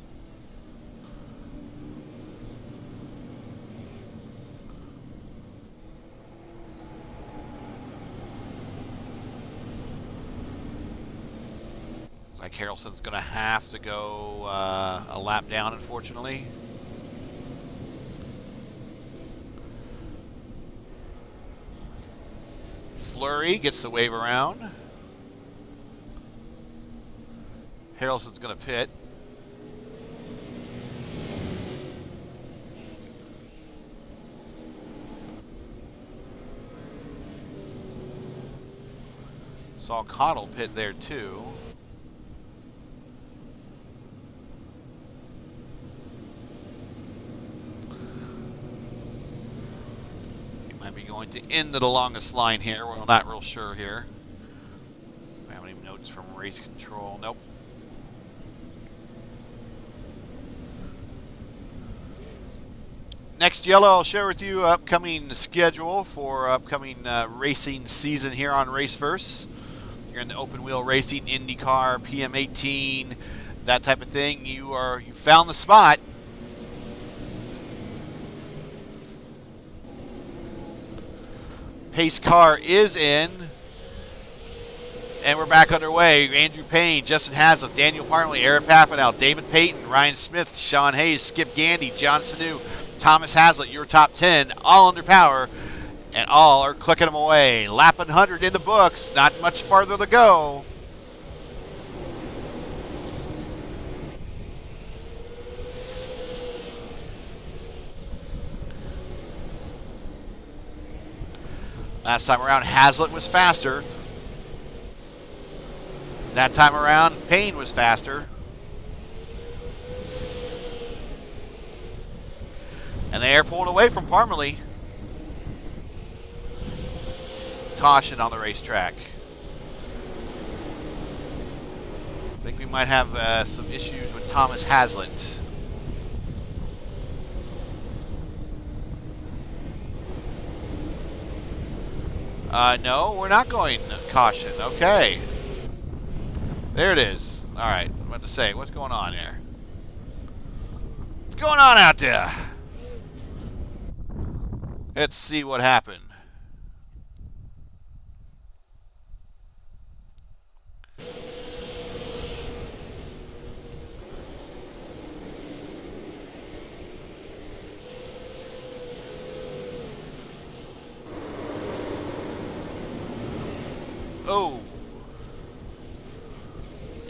Looks like Harrelson's going to have to go a lap down, unfortunately. Fleury gets the wave around. Harrelson's going to pit. Saw Cottle pit there too. Might be going to end the longest line here. We're not real sure here. If I have any notes from race control. Nope. Next yellow, I'll share with you upcoming schedule for upcoming racing season here on RaceVerse. You're in the open wheel racing, IndyCar, PM18, that type of thing. You found the spot. Pace car is in, and we're back underway. Andrew Payne, Justin Hazlitt, Daniel Parnley, Eric Papanow, David Payton, Ryan Smith, Sean Hayes, Skip Gandy, John Sanu, Thomas Hazlitt, your top 10, all under power, and all are clicking them away. Lap 100 in the books, not much farther to go. Last time around, Hazlitt was faster. That time around, Payne was faster. And they are pulling away from Parmalee. Caution on the racetrack. I think we might have some issues with Thomas Hazlitt. No, we're not going caution. Okay. There it is. All right. I'm about to say, what's going on here? What's going on out there? Let's see what happened. Oh.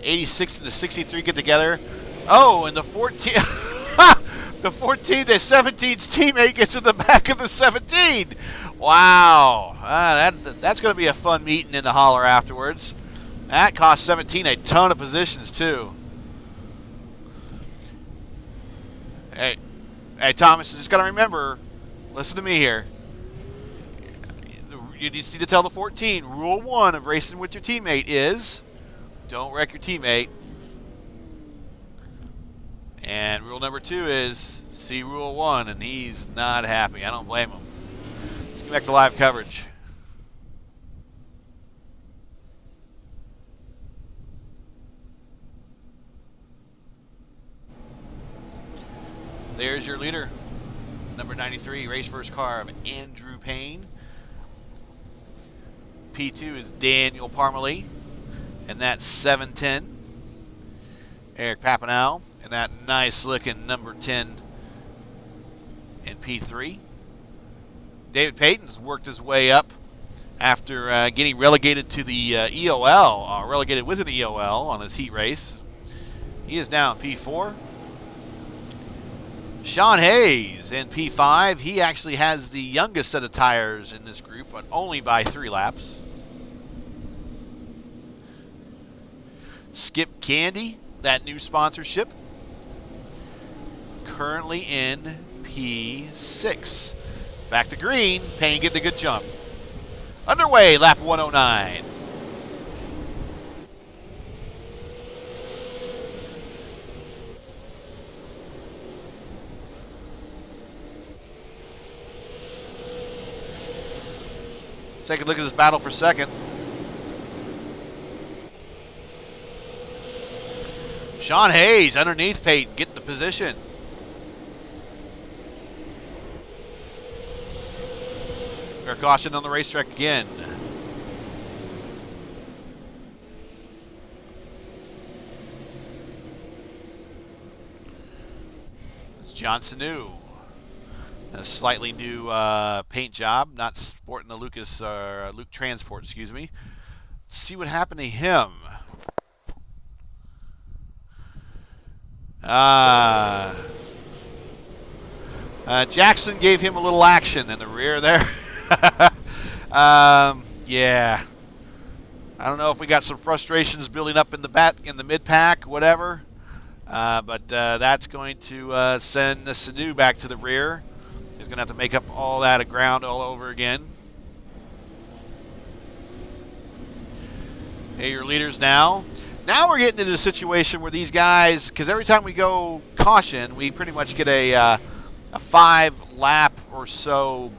86 and the 63 get together. Oh, and the 14... the 14, the 17's teammate gets in the back of the 17. Wow. That's going to be a fun meeting in the holler afterwards. That cost 17 a ton of positions, too. Hey, Thomas, you just got to remember, listen to me here. You just need to tell the 14, rule 1 of racing with your teammate is don't wreck your teammate. And rule number 2 is see rule 1, and he's not happy. I don't blame him. Let's get back to live coverage. There's your leader, number 93, race first car of Andrew Payne. P2 is Daniel Parmalee, and that's 710. Eric Papanow, and that nice looking number 10 in P3. David Payton's worked his way up after getting relegated to the EOL, relegated with an EOL on his heat race. He is now in P4. Sean Hayes in P5. He actually has the youngest set of tires in this group, but only by 3 laps. Skip Candy, that new sponsorship, currently in P6. Back to green, Payne getting a good jump. Underway, lap 109. Take a look at this battle for second. Sean Hayes underneath Payton, getting the position. Our caution on the racetrack again. It's John Sanu. A slightly new paint job, not sporting the Luke Transport, excuse me. Let's see what happened to him. Jackson gave him a little action in the rear there. Yeah. I don't know if we got some frustrations building up in the mid pack, whatever. But that's going to send the Sanu back to the rear. He's going to have to make up all that ground all over again. Hey, your leaders now. Now we're getting into a situation where these guys, because every time we go caution, we pretty much get a 5-lap or so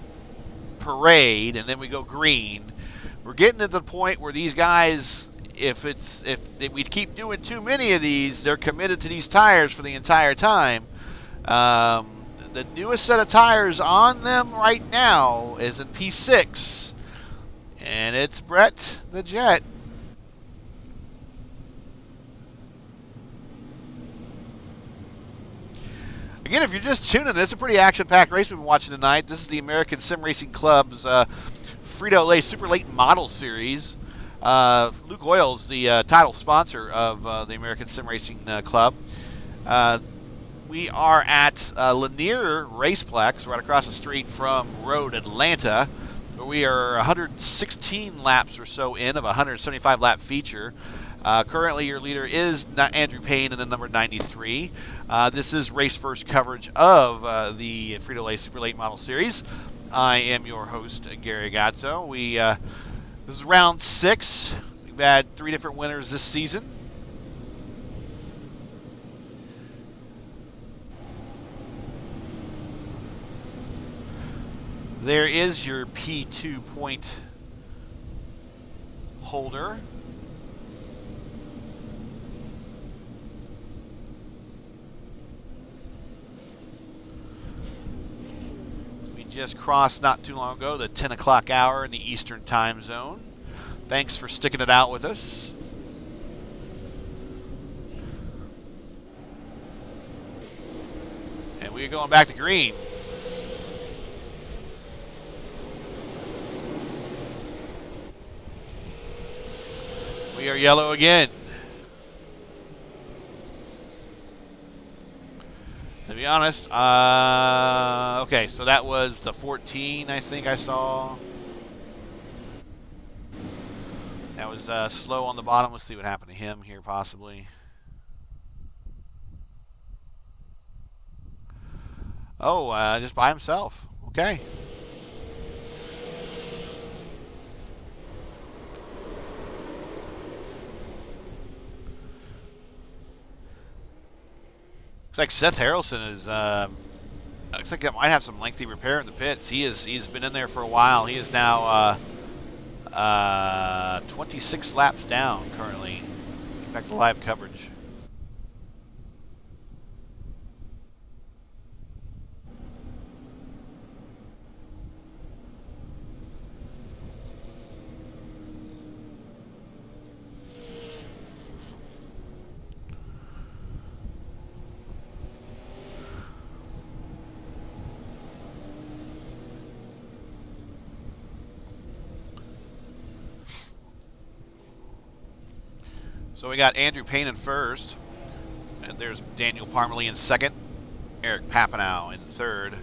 parade, and then we go green. We're getting to the point where these guys, if we keep doing too many of these, they're committed to these tires for the entire time. The newest set of tires on them right now is in P6, and it's Brett the Jet. Again, if you're just tuning in, it's a pretty action-packed race we've been watching tonight. This is the American Sim Racing Club's Frito-Lay Super Late Model Series. Luke Oil's the title sponsor of the American Sim Racing Club. We are at Lanier Raceplex, right across the street from Road Atlanta, where we are 116 laps or so in of a 175-lap feature. Currently, your leader is Andrew Payne in the number 93. This is race first coverage of the Frito-Lay Super Late Model Series. I am your host, Gary Gazzo. This is round 6. We've had 3 different winners this season. There is your P2 point holder. So we just crossed not too long ago the 10 o'clock hour in the Eastern time zone. Thanks for sticking it out with us. And we're going back to green. We are yellow again. To be honest, okay, so that was the 14, I think I saw. That was slow on the bottom. Let's see what happened to him here, possibly. Oh, just by himself. Okay. Looks like Seth Harrelson is. Looks like that might have some lengthy repair in the pits. He's been in there for a while. He is now 26 laps down currently. Let's get back to live coverage. So we got Andrew Payne in first. And there's Daniel Parmalee in second. Eric Papanow in third.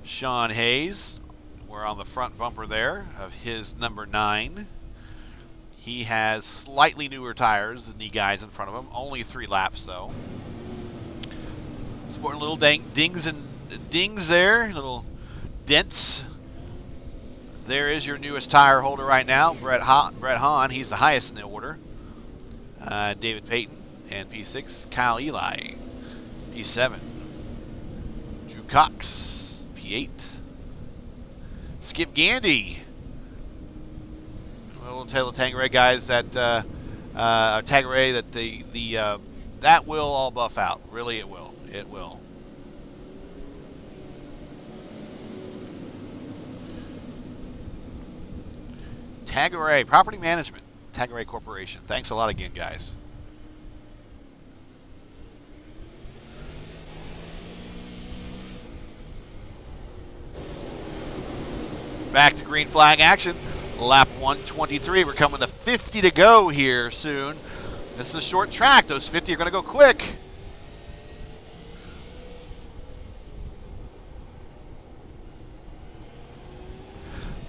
Sean Hayes, we're on the front bumper there of his number 9. He has slightly newer tires than the guys in front of him. Only 3 laps, though. Sporting little dings there, little dents. There is your newest tire holder right now, Brett Hahn. He's the highest in the order. David Payton and P6. Kyle Eli, P7. Drew Cox, P8. Skip Gandy. A little tail of Tangeray guys that Tangeray that that will all buff out. Really, it will. It will. Tangeray Property Management, Tangeray Corporation. Thanks a lot again, guys. Back to green flag action. Lap 123. We're coming to 50 to go here soon. This is a short track. Those 50 are going to go quick.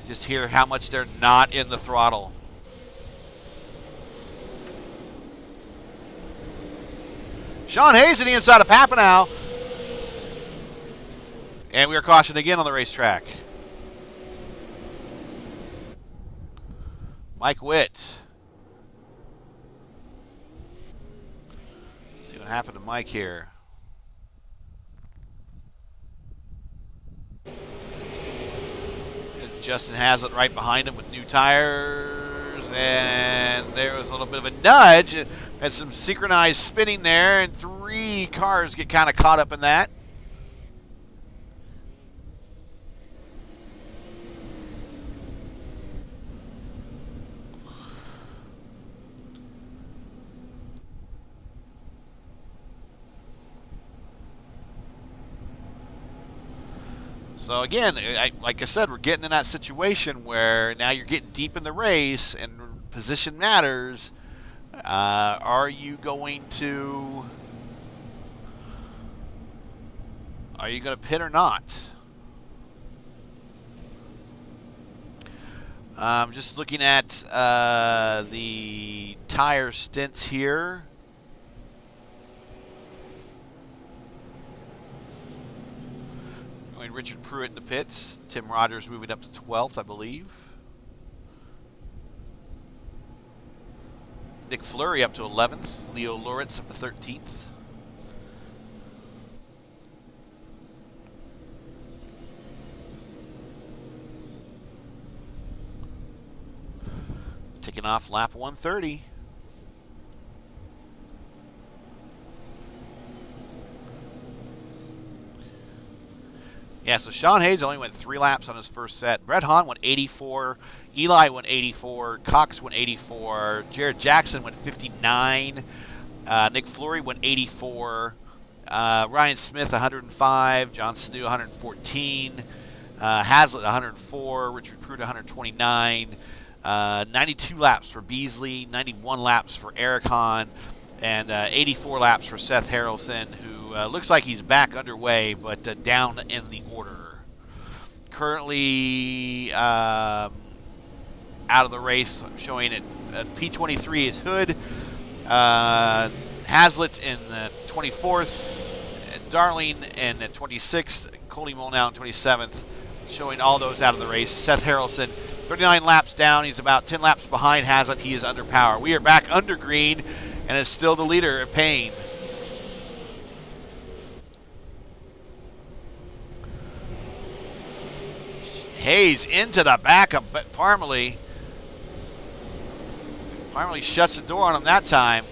Just hear how much they're not in the throttle. Sean Hayes on the inside of Papanow. And we are cautioned again on the racetrack. Mike Witt. Let's see what happened to Mike here. Justin Haslett right behind him with new tires. And there was a little bit of a nudge. Had some synchronized spinning there, and 3 cars get kind of caught up in that. So again, like I said, we're getting in that situation where now you're getting deep in the race and position matters. Are you going to pit or not? Just looking at the tire stints here. Richard Pruitt in the pits. Tim Rogers moving up to 12th, I believe. Nick Fleury up to 11th. Leo Loritz up to 13th. Taking off lap 130. Yeah, so Sean Hayes only went 3 laps on his first set. Brett Hahn went 84. Eli went 84. Cox went 84. Jared Jackson went 59. Nick Fleury went 84. Ryan Smith 105. John Snew 114. Haslett 104. Richard Pruitt 129. 92 laps for Beasley. 91 laps for Eric Hahn. And 84 laps for Seth Harrelson, who looks like he's back underway, but down in the order. Currently out of the race, I'm showing it. P23 is Hood. Haslett in 24th. Darling in 26th. Cody Molnau in 27th. Showing all those out of the race. Seth Harrelson, 39 laps down. He's about 10 laps behind Haslett. He is under power. We are back under green, and it's still the leader of Payne. Hayes into the back of Parmalee. Parmalee shuts the door on him that time.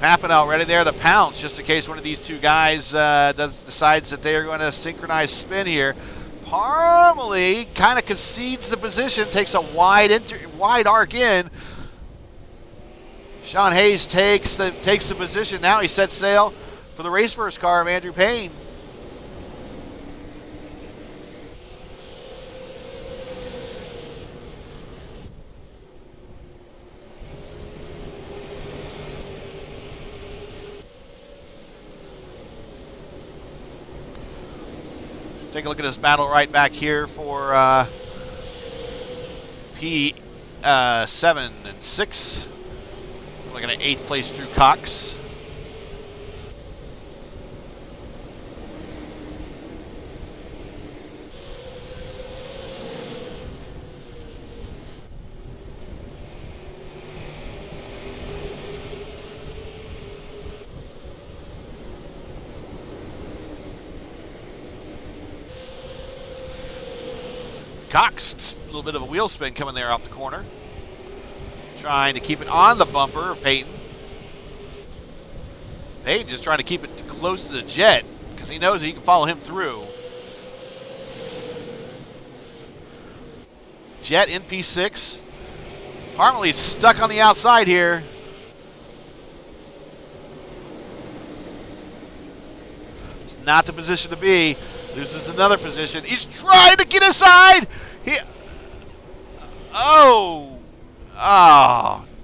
Papanow ready there to pounce just in case one of these two guys decides that they are going to synchronize spin here. Parmalee kind of concedes the position, takes a wide arc in. Sean Hayes takes the position. Now he sets sail for the race first car of Andrew Payne. Take a look at this battle right back here for P7 and 6. Looking at 8th place Drew Cox. Cox, a little bit of a wheel spin coming there off the corner. Trying to keep it on the bumper of Peyton. Peyton just trying to keep it close to the jet because he knows that he can follow him through. Jet in P6. Parmalee's stuck on the outside here. It's not the position to be. Loses another position. He's trying to get aside. Oh,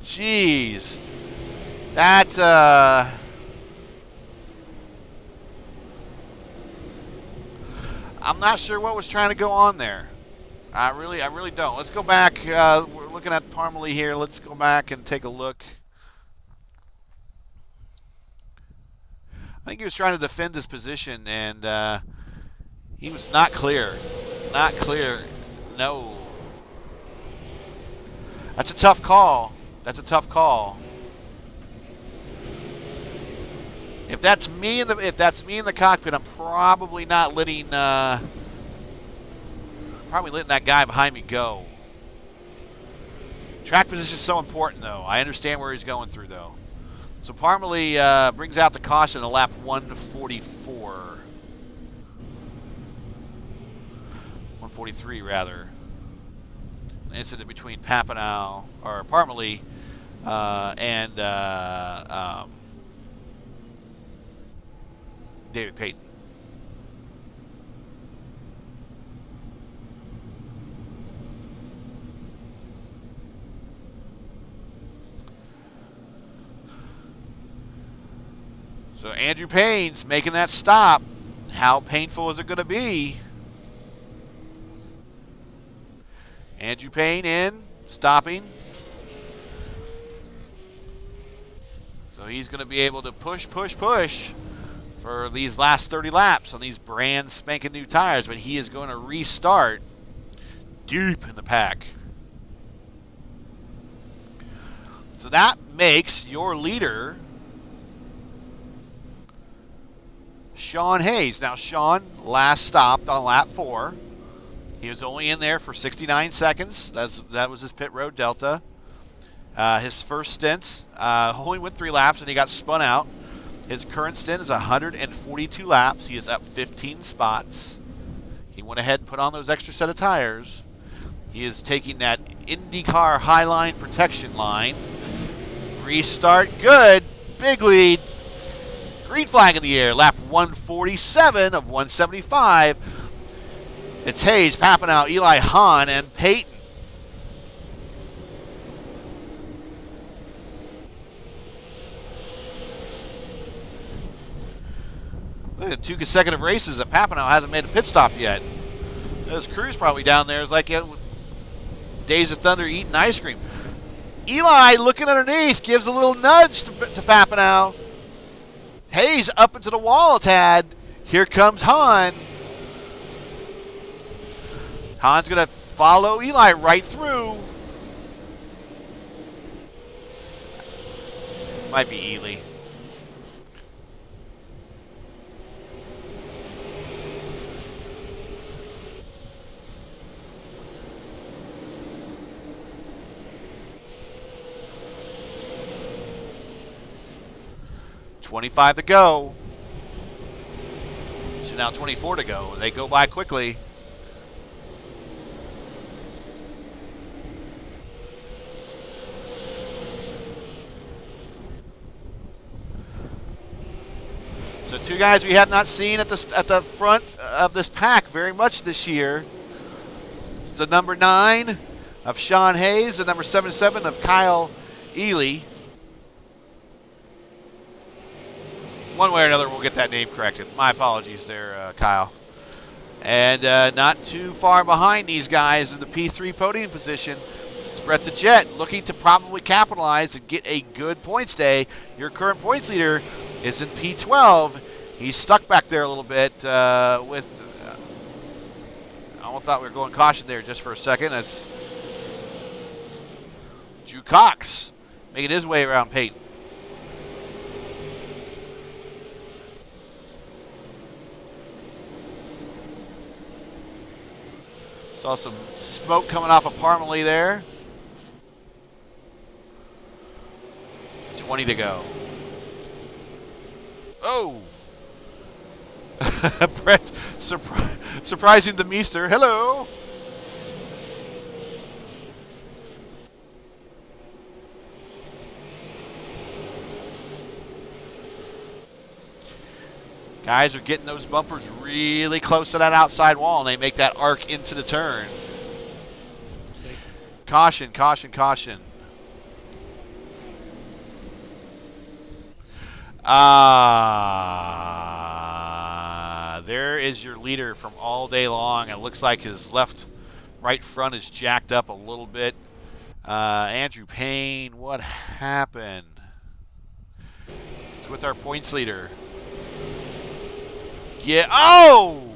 jeez. That, I'm not sure what was trying to go on there. I really don't. Let's go back. We're looking at Parmalee here. Let's go back and take a look. I think he was trying to defend his position, and he was not clear. Not clear. No. That's a tough call. That's a tough call. If that's me in the cockpit, I'm probably not letting that guy behind me go. Track position is so important, though. I understand where he's going through, though. So Parmalee brings out the caution at lap 144. 143, rather. An incident between Parmalee and David Peyton. So Andrew Payne's making that stop. How painful is it going to be? Andrew Payne in, stopping. So he's going to be able to push for these last 30 laps on these brand spanking new tires, but he is going to restart deep in the pack. So that makes your leader Sean Hayes. Now Sean last stopped on lap 4. He was only in there for 69 seconds. That was his pit road delta. His first stint only went 3 laps and he got spun out. His current stint is 142 laps. He is up 15 spots. He went ahead and put on those extra set of tires. He is taking that IndyCar Highline protection line. Restart good. Big lead. Green flag in the air. Lap 147 of 175. It's Hayes, Papanow, Eli Hahn, and Peyton. Look at 2 consecutive races that Papanow hasn't made a pit stop yet. His crew's probably down there. It's like Days of Thunder eating ice cream. Eli, looking underneath, gives a little nudge to Papanow. Hayes up into the wall a tad. Here comes Hahn. Hahn's going to follow Eli right through. Might be Ely. $25 to go. So now 24 to go. They go by quickly. So 2 guys we have not seen at the front of this pack very much this year. It's the number 9 of Sean Hayes, the number 77 of Kyle Ely. One way or another, we'll get that name corrected. My apologies there, Kyle. And not too far behind these guys in the P3 podium position. It's Brett the Jet looking to probably capitalize and get a good points day. Your current points leader is in P12. He's stuck back there a little bit with... I thought we were going caution there just for a second. That's Drew Cox making his way around Peyton. Saw some smoke coming off of Parmalee there. 20 to go. Oh! Brett surprising the Meester. Hello! Guys are getting those bumpers really close to that outside wall, and they make that arc into the turn. Caution, caution, caution. There is your leader from all day long. It looks like his right front is jacked up a little bit. Andrew Payne, what happened? It's with our points leader. Yeah. Oh!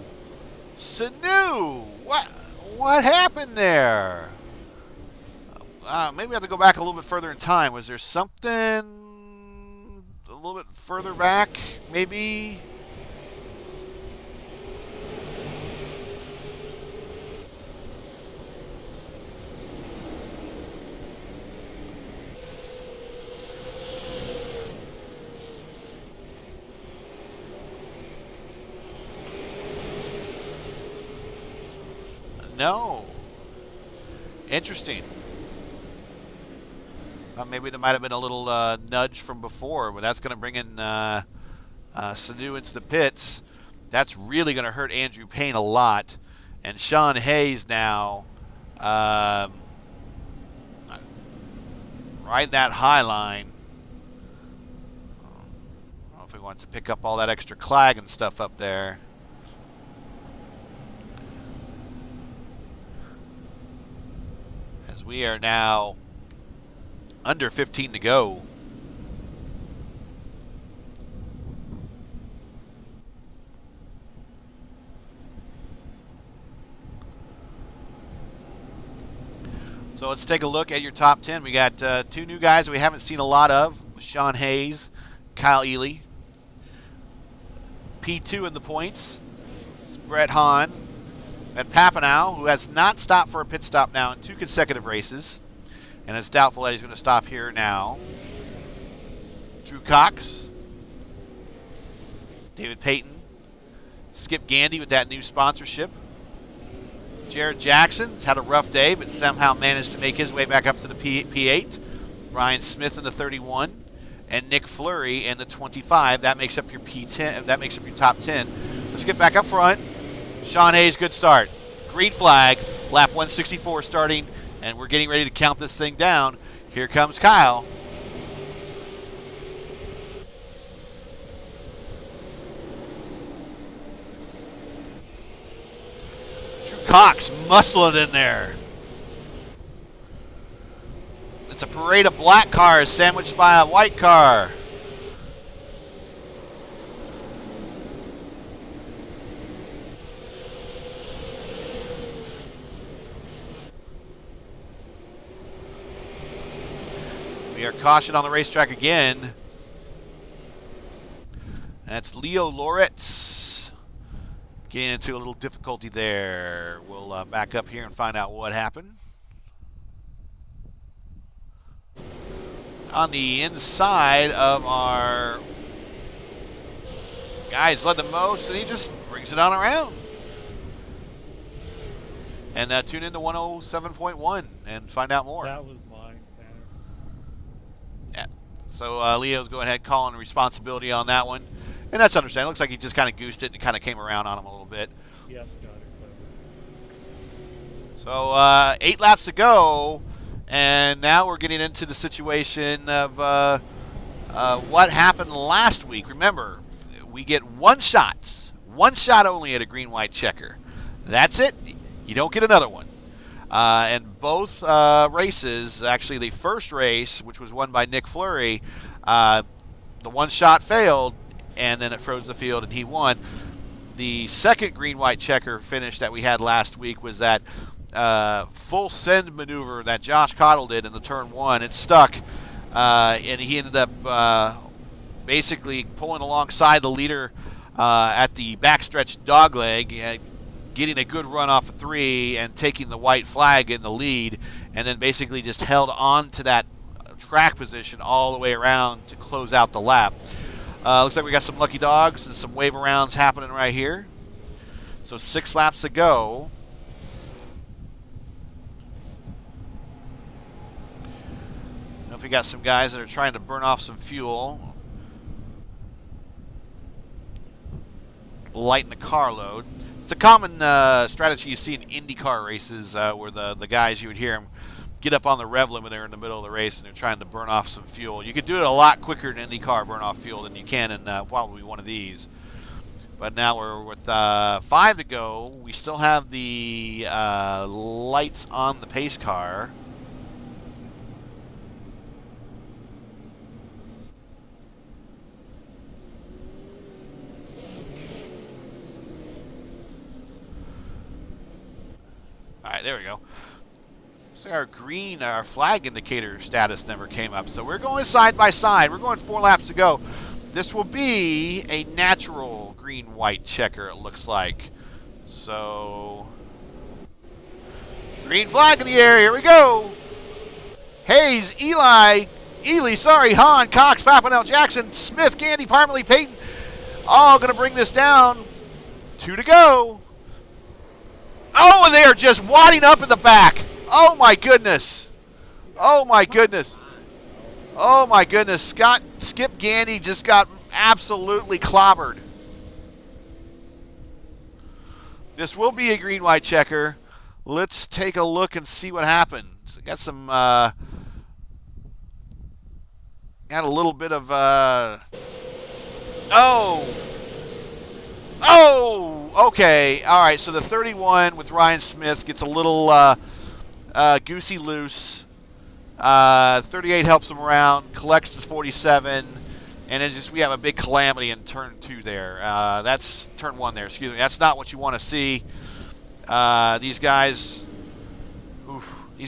Sanu! What happened there? Maybe I have to go back a little bit further in time. Was there something a little bit further back, maybe? No. Interesting. Maybe there might have been a little nudge from before, but that's going to bring in Sanu into the pits. That's really going to hurt Andrew Payne a lot. And Sean Hayes now right in that high line. I don't know if he wants to pick up all that extra clag and stuff up there. As we are now under 15 to go. So let's take a look at your top 10. We got two new guys we haven't seen a lot of. Sean Hayes, Kyle Ely. P2 in the points. It's Brett Hahn. At Papanow, who has not stopped for a pit stop now in 2 consecutive races. And it's doubtful that he's going to stop here now. Drew Cox. David Payton. Skip Gandy with that new sponsorship. Jared Jackson has had a rough day, but somehow managed to make his way back up to the P8. Ryan Smith in the 31. And Nick Fleury in the 25. That makes up your P10. That makes up your top 10. Let's get back up front. Sean Hayes, good start. Green flag, lap 164 starting, and we're getting ready to count this thing down. Here comes Kyle. Drew Cox muscling in there. It's a parade of black cars sandwiched by a white car. We are caution on the racetrack again. That's Leo Loritz getting into a little difficulty there. We'll back up here and find out what happened. On the inside of our guys led the most, and he just brings it on around. And tune in to 107.1 and find out more. That was mine, Tanner. Yeah. So Leo's going ahead calling responsibility on that one. And that's understandable. Looks like he just kind of goosed it and kind of came around on him a little bit. Yes, got it. So 8 laps to go. And now we're getting into the situation of what happened last week. Remember, we get one shot only at a green-white checker. That's it. You don't get another one. And both races, actually the first race, which was won by Nick Fleury, the one shot failed, and then it froze the field, and he won. The second green-white checker finish that we had last week was that full send maneuver that Josh Cottle did in the turn one. It stuck, and he ended up basically pulling alongside the leader at the backstretch dogleg, getting a good run off of 3 and taking the white flag in the lead, and then basically just held on to that track position all the way around to close out the lap. Looks like we got some lucky dogs and some wave arounds happening right here. So 6 laps to go. I know if we got some guys that are trying to burn off some fuel, lighten the car load. It's a common strategy you see in IndyCar races where the guys, you would hear them get up on the rev limiter in the middle of the race and they're trying to burn off some fuel. You could do it a lot quicker in IndyCar, burn off fuel, than you can in probably one of these. But now we're with 5 to go. We still have the lights on the pace car. All right, there we go. So our flag indicator status never came up. So we're going side by side. We're going 4 laps to go. This will be a natural green-white checker, it looks like. So, green flag in the air. Here we go. Hayes, Ely, Hahn, Cox, Pappanel, Jackson, Smith, Gandy, Parmalee, Payton, all going to bring this down. 2 to go. Oh, and they are just wadding up in the back. Oh, my goodness. Oh, my goodness. Oh, my goodness. Skip Gandy just got absolutely clobbered. This will be a green-white checker. Let's take a look and see what happens. Got some, got a little bit of, Oh, okay. All right, so the 31 with Ryan Smith gets a little goosey loose. 38 helps him around, collects the 47, and then we have a big calamity in turn 2 there. That's turn 1 there, excuse me. That's not what you want to see. These guys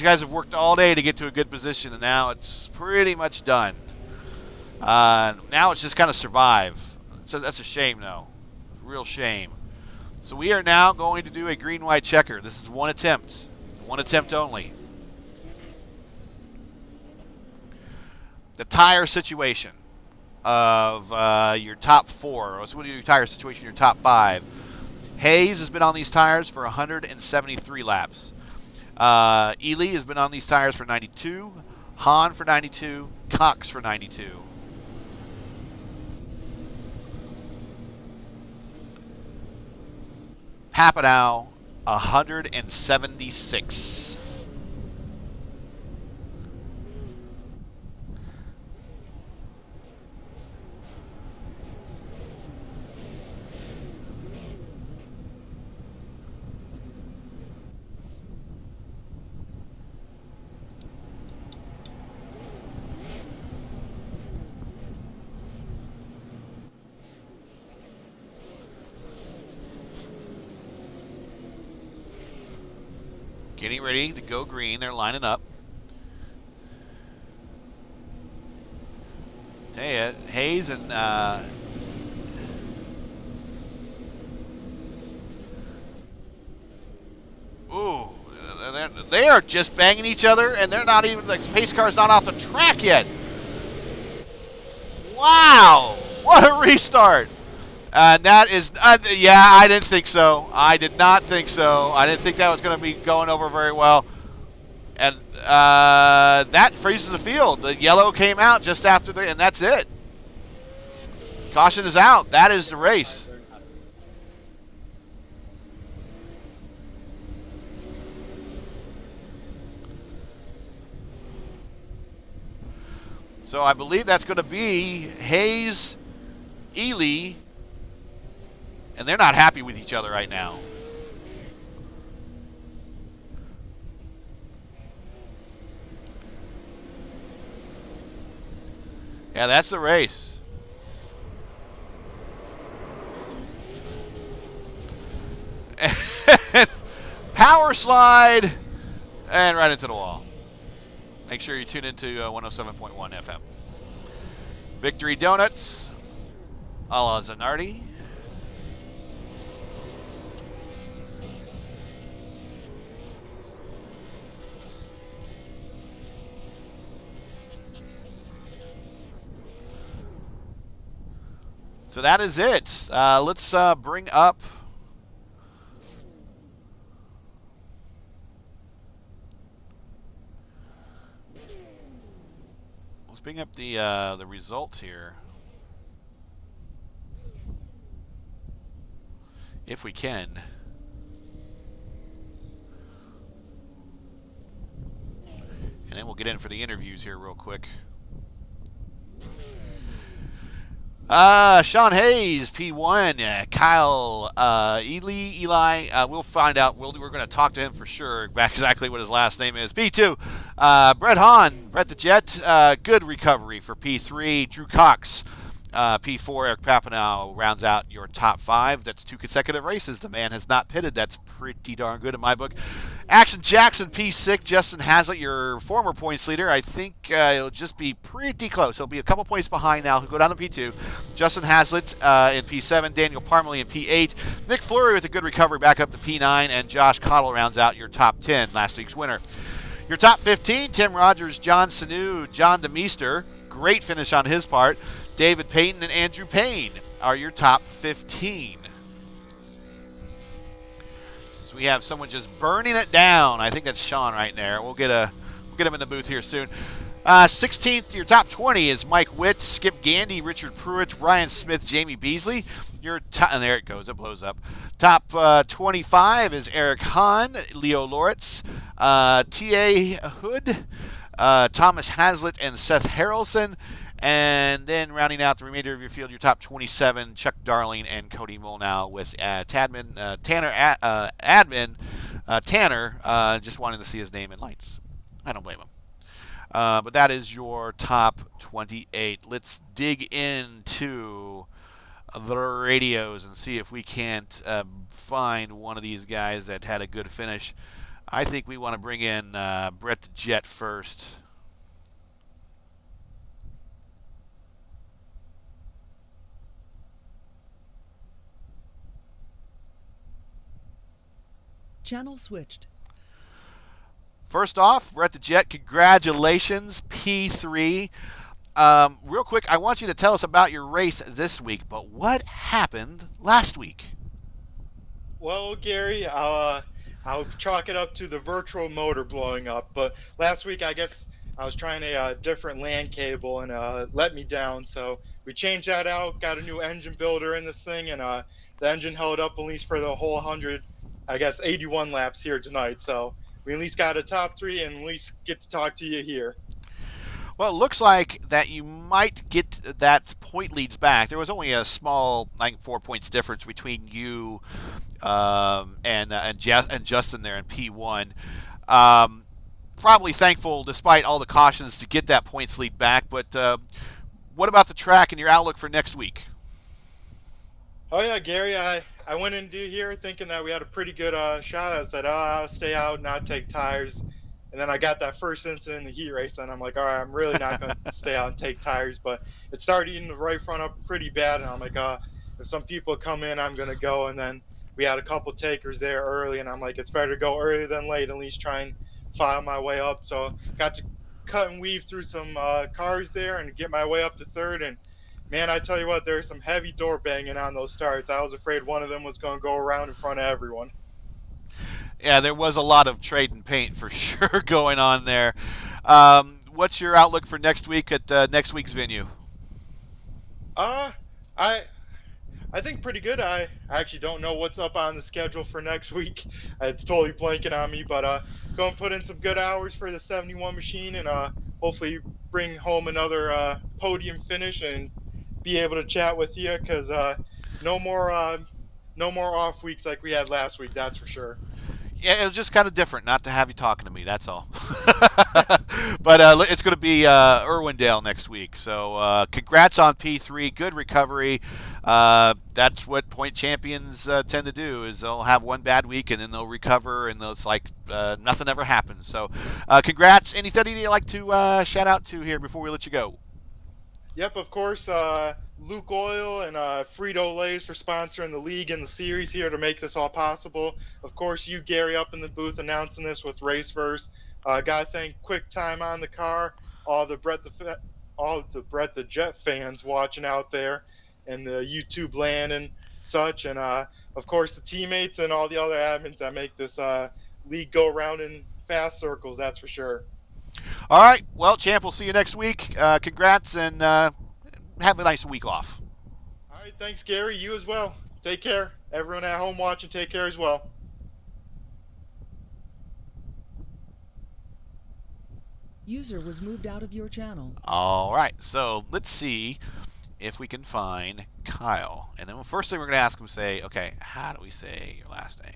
have worked all day to get to a good position, and now it's pretty much done. Now it's just kind of survive. So that's a shame, though. Real shame. So we are now going to do a green-white checker. This is one attempt only. The tire situation of your top 4. Let's do your tire situation, your top 5. Hayes has been on these tires for 173 laps. Ely has been on these tires for 92. Hahn for 92. Cox for 92. Pappanel, 176. Getting ready to go green. They're lining up. Hayes and ooh, they are just banging each other, and they're not even, the pace car's not off the track yet. Wow, what a restart. And that is, yeah, I didn't think so. I did not think so. I didn't think that was going to be going over very well. And that freezes the field. The yellow came out just after and that's it. Caution is out. That is the race. So I believe that's going to be Hayes, Ely, and they're not happy with each other right now. Yeah, that's the race. Power slide and right into the wall. Make sure you tune into 107.1 FM. Victory Donuts, a la Zanardi. So that is it. Let's bring up the results here, if we can. And then we'll get in for the interviews here real quick. Sean Hayes, P1, Kyle, Eli, we'll find out. We're going to talk to him for sure, exactly what his last name is. P2, Brett Hahn, Brett the Jet, good recovery for P3, Drew Cox, P4, Eric Papanow rounds out your top 5. That's 2 consecutive races. The man has not pitted. That's pretty darn good in my book. Action Jackson, P6, Justin Hazlitt, your former points leader. I think it'll just be pretty close. He'll be a couple points behind now. He'll go down to P2. Justin Hazlitt in P7, Daniel Parmalee in P8, Nick Fleury with a good recovery back up to P9, and Josh Cottle rounds out your top 10, last week's winner. Your top 15, Tim Rogers, John Sanu, John DeMeester, great finish on his part. David Payton and Andrew Payne are your top 15. So we have someone just burning it down. I think that's Sean right there. We'll get him in the booth here soon. 16th, your top 20 is Mike Witt, Skip Gandy, Richard Pruitt, Ryan Smith, Jamie Beasley. And there it goes, it blows up. Top 25 is Eric Hahn, Leo Loritz, T.A. Hood, Thomas Hazlitt, and Seth Harrelson. And then rounding out the remainder of your field, your top 27, Chuck Darling and Cody Molnow with Tanner, just wanting to see his name in lights. I don't blame him. But that is your top 28. Let's dig into the radios and see if we can't find one of these guys that had a good finish. I think we want to bring in Brett the Jet first. Channel switched. First off, Brett the Jet, congratulations, P3. Real quick, I want you to tell us about your race this week, but what happened last week? Well, Gary, I'll chalk it up to the virtual motor blowing up. But last week, I guess I was trying a different LAN cable and let me down. So we changed that out, got a new engine builder in this thing, and the engine held up at least for the whole 81 laps here tonight. So we at least got a top 3 and at least get to talk to you here. Well, it looks like that you might get that point leads back. There was only a small, 4 points difference between you and Justin there in P1. Probably thankful, despite all the cautions, to get that points lead back. But what about the track and your outlook for next week? Oh yeah, Gary, I went into here thinking that we had a pretty good shot. I said, I'll stay out, not take tires. And then I got that first incident in the heat race, and I'm like, all right, I'm really not going to stay out and take tires. But it started eating the right front up pretty bad, and I'm like, if some people come in, I'm going to go. And then we had a couple takers there early, and I'm like, it's better to go earlier than late, at least try and file my way up. So got to cut and weave through some cars there and get my way up to third. And man, I tell you what, there's some heavy door banging on those starts. I was afraid one of them was going to go around in front of everyone. Yeah, there was a lot of trade and paint for sure going on there. What's your outlook for next week at next week's venue? I think pretty good. I actually don't know what's up on the schedule for next week. It's totally blanking on me, but going to put in some good hours for the 71 machine and hopefully bring home another podium finish and be able to chat with you, because no more off weeks like we had last week, that's for sure. Yeah, it was just kind of different not to have you talking to me, that's all. But it's going to be Irwindale next week. So congrats on P3. Good recovery. That's what point champions tend to do is they'll have one bad week and then they'll recover and it's like nothing ever happens. So congrats. Anything you'd like to shout out to here before we let you go? Yep, of course. Luke Oil and Frito-Lay's for sponsoring the league and the series here to make this all possible. Of course, you, Gary, up in the booth announcing this with Raceverse. Gotta thank Quick Time on the car, all the Brett the Jet fans watching out there, and the YouTube land and such, and of course the teammates and all the other admins that make this league go around in fast circles. That's for sure. All right. Well, champ, we'll see you next week. Congrats and have a nice week off. All right. Thanks, Gary. You as well. Take care. Everyone at home watching, take care as well. User was moved out of your channel. All right. So let's see if we can find Kyle. And then the first thing we're going to ask him, say, okay, how do we say your last name?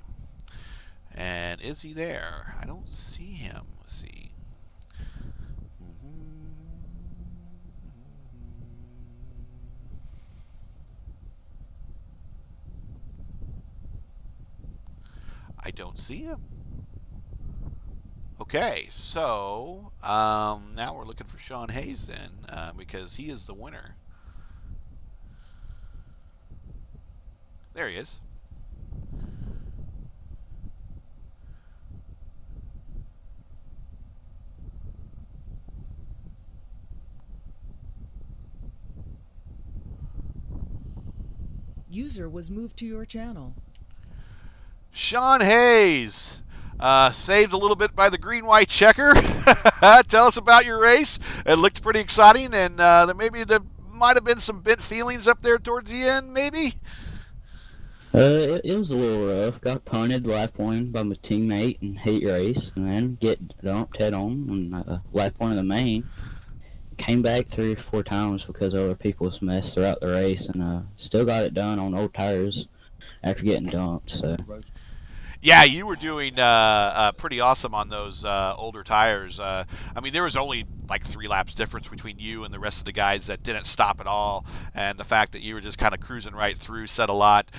And is he there? I don't see him. Let's see. I don't see him. Okay, so now we're looking for Sean Hayes then because he is the winner. There he is. User was moved to your channel. Sean Hayes, saved a little bit by the green-white checker. Tell us about your race. It looked pretty exciting, and there might have been some bent feelings up there towards the end, maybe? It was a little rough. Got punted lap one by my teammate in heat race, and then get dumped head on on lap one of the main. Came back 3 or 4 times because other people's messed throughout the race, and still got it done on old tires after getting dumped. So. Yeah, you were doing pretty awesome on those older tires. I mean, there was only like 3 laps difference between you and the rest of the guys that didn't stop at all, and the fact that you were just kind of cruising right through said a lot.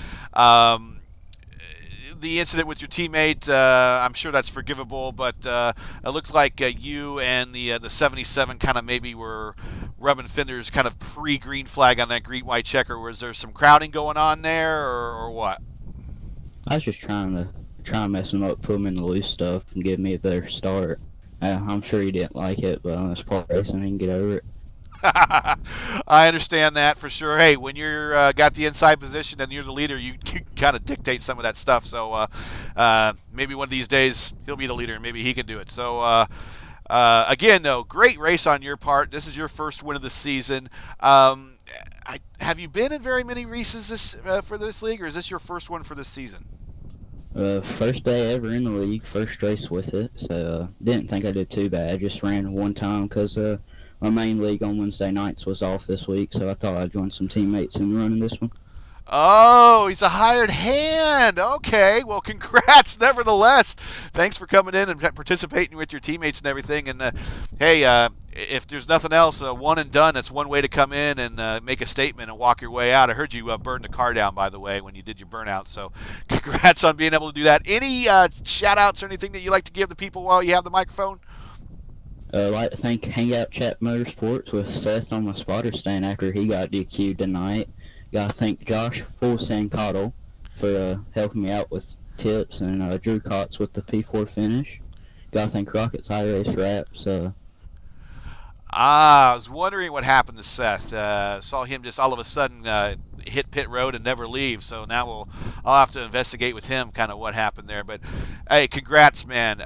The incident with your teammate, I'm sure that's forgivable, but it looks like you and the 77 kind of maybe were rubbing fenders kind of pre-green flag on that green-white checker. Was there some crowding going on there, or what? I was just trying to mess him up, put him in the loose stuff, and give me a better start. I'm sure he didn't like it, but on this part racing, he can get over it. I understand that for sure. Hey, when you're got the inside position and you're the leader, you can kind of dictate some of that stuff. So maybe one of these days he'll be the leader and maybe he can do it. So again, though, great race on your part. This is your first win of the season. Have you been in very many races for this league, or is this your first one for this season? First day ever in the league, first race with it, so didn't think I did too bad. Just ran one time because my main league on Wednesday nights was off this week, so I thought I'd join some teammates in running this one. Oh, he's a hired hand. Okay, well, congrats nevertheless. Thanks for coming in and participating with your teammates and everything. And, hey, if there's nothing else, one and done, that's one way to come in and make a statement and walk your way out. I heard you burned the car down, by the way, when you did your burnout. So congrats on being able to do that. Any shout-outs or anything that you like to give the people while you have the microphone? I'd like to thank Hangout Chat Motorsports with Seth on my spotter stand after he got DQ'd tonight. Gotta thank Josh Full-Sand-Cottle for helping me out with tips, and Drew Cox with the P4 finish. Gotta thank Rocket's iRace Wraps. I was wondering what happened to Seth. Saw him just all of a sudden hit pit road and never leave. So now I'll have to investigate with him kind of what happened there. But hey, congrats, man.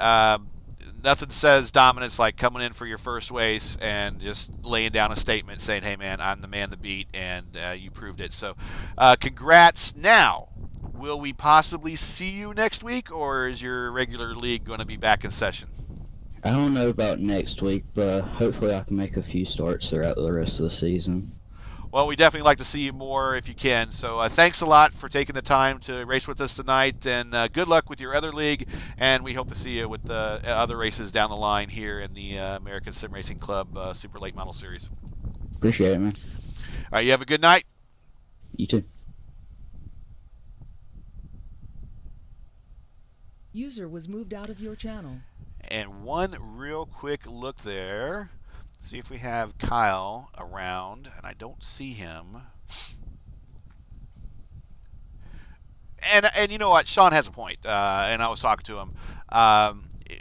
Nothing says dominance like coming in for your first race and just laying down a statement saying, hey, man, I'm the man to beat, and you proved it. So congrats. Now, will we possibly see you next week, or is your regular league going to be back in session? I don't know about next week, but hopefully I can make a few starts throughout the rest of the season. Well, we definitely like to see you more if you can. So thanks a lot for taking the time to race with us tonight, and good luck with your other league. And we hope to see you with the other races down the line here in the American Sim Racing Club Super Late Model Series. Appreciate it, man. All right, you have a good night. You too. User was moved out of your channel. And one real quick look there. See if we have Kyle around, and I don't see him. And you know what? Sean has a point, and I was talking to him.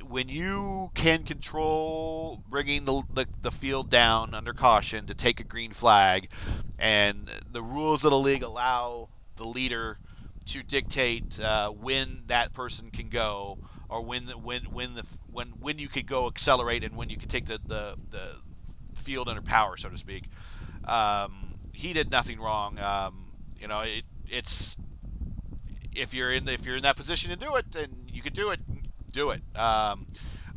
When you can control bringing the field down under caution to take a green flag, and the rules of the league allow the leader to dictate when that person can go, or when you could go accelerate and when you could take the field under power, so to speak. He did nothing wrong. It's if you're in that position to do it, and you could do it, do it. I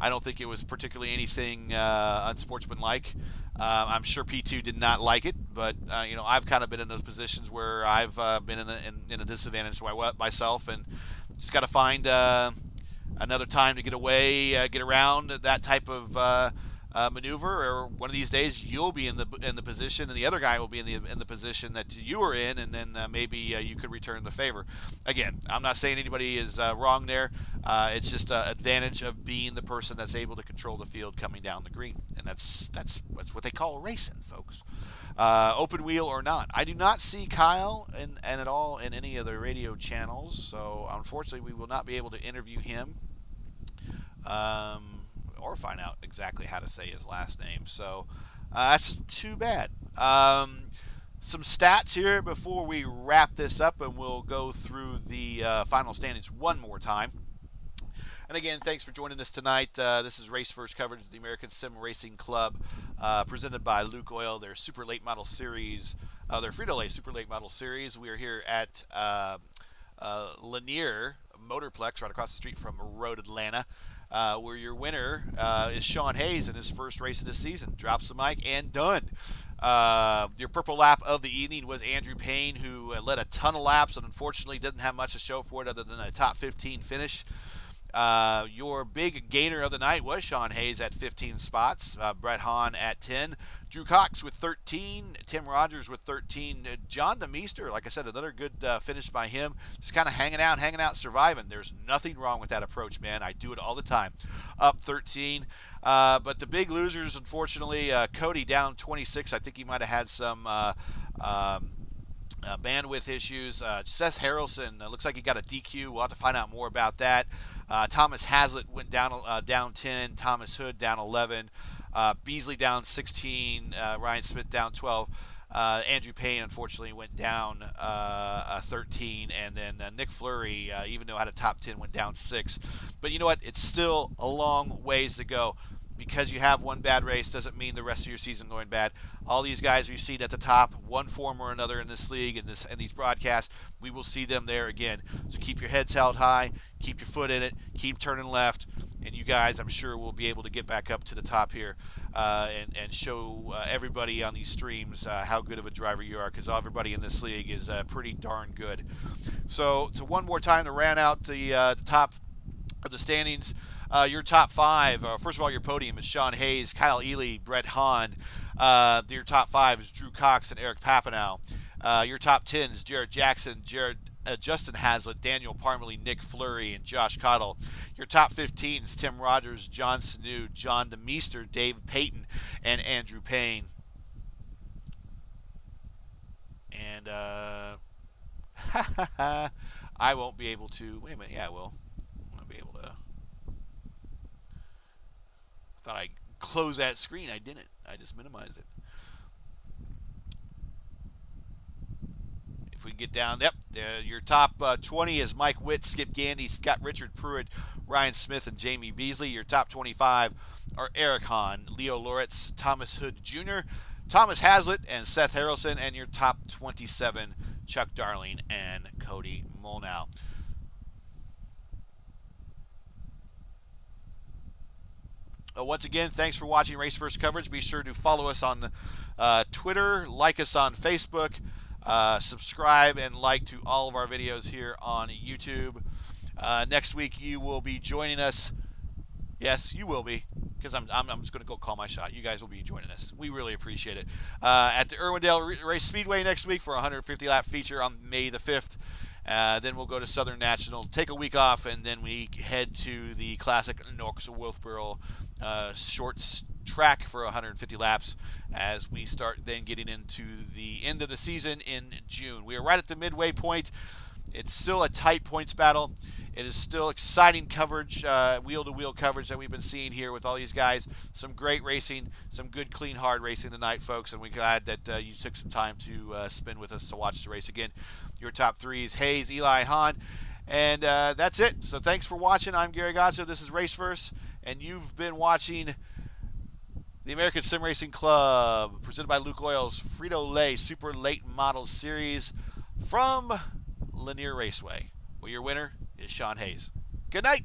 don't think it was particularly anything unsportsmanlike. I'm sure P2 did not like it, but I've kind of been in those positions where I've been in a disadvantage myself, and just got to find another time to get away, get around that type of maneuver, or one of these days you'll be in the position, and the other guy will be in the position that you were in, and then maybe you could return the favor. Again, I'm not saying anybody is wrong there. It's just an advantage of being the person that's able to control the field coming down the green, and that's what they call racing, folks. Open wheel or not, I do not see Kyle and at all in any of the radio channels, so unfortunately we will not be able to interview him. Or find out exactly how to say his last name. So that's too bad. Some stats here before we wrap this up, and we'll go through the final standings one more time. And again, thanks for joining us tonight. This is Race First coverage of the American Sim Racing Club, presented by Luke Oil, their Super Late Model Series, their Frito-Lay Super Late Model Series. We are here at Lanier Motorplex, right across the street from Road Atlanta. Where your winner is Sean Hayes in his first race of the season. Drops the mic and done. Your purple lap of the evening was Andrew Payne, who led a ton of laps and unfortunately doesn't have much to show for it other than a top 15 finish. Your big gainer of the night was Sean Hayes at 15 spots, Brett Hahn at 10, Drew Cox with 13, Tim Rogers with 13, John DeMeester, like I said, another good finish by him, just kind of hanging out, surviving. There's nothing wrong with that approach, man. I do it all the time. Up 13. But the big losers, unfortunately, Cody down 26. I think he might have had some bandwidth issues. Seth Harrelson, looks like he got a DQ. We'll have to find out more about that. Thomas Hazlitt went down 10. Thomas Hood down 11. Beasley down 16. Ryan Smith down 12. Andrew Payne, unfortunately, went down 13. And then Nick Fleury, even though had a top 10, went down 6. But you know what? It's still a long ways to go. Because you have one bad race doesn't mean the rest of your season going bad. All these guys we've seen at the top, one form or another in this league and these broadcasts, we will see them there again. So keep your heads held high, keep your foot in it, keep turning left, and you guys, I'm sure, will be able to get back up to the top here and show everybody on these streams how good of a driver you are, because everybody in this league is pretty darn good. So one more time to round out the top of the standings. Your top 5, first of all, your podium is Sean Hayes, Kyle Ely, Brett Hahn. Your top 5 is Drew Cox and Eric Papanow. Your top 10 is Jared Jackson, Justin Hazlitt, Daniel Parmalee, Nick Fleury, and Josh Cottle. Your top 15 is Tim Rogers, John Sanu, John DeMeester, Dave Payton, and Andrew Payne. And I won't be able to. Wait a minute. Yeah, I will. I'll be able to. Thought I closed that screen. I didn't. I just minimized it. If we get down, yep, your top 20 is Mike Witt, Skip Gandy, Scott Richard Pruitt, Ryan Smith, and Jamie Beasley. Your top 25 are Eric Hahn, Leo Loritz, Thomas Hood Jr., Thomas Hazlitt, and Seth Harrelson. And your top 27, Chuck Darling and Cody Molnow. Once again, thanks for watching Race First coverage. Be sure to follow us on Twitter, like us on Facebook, subscribe and like to all of our videos here on YouTube. Next week, you will be joining us. Yes, you will be, because I'm just going to go call my shot. You guys will be joining us. We really appreciate it. At the Irwindale Race Speedway next week for a 150-lap feature on May the 5th. Then we'll go to Southern National, take a week off, and then we head to the classic Knox-Wolfboro short track for 150 laps as we start then getting into the end of the season in June. We are right at the midway point. It's still a tight points battle. It is still exciting coverage, wheel-to-wheel coverage that we've been seeing here with all these guys. Some great racing, some good, clean, hard racing tonight, folks, and we're glad that you took some time to spend with us to watch the race. Again, your top threes, Hayes, Eli, Hahn, and that's it. So thanks for watching. I'm Gary Gotzo. This is Raceverse, and you've been watching the American Sim Racing Club, presented by Luke Oil's Frito-Lay Super Late Model Series from Lanier Raceway. Well, your winner is Sean Hayes. Good night.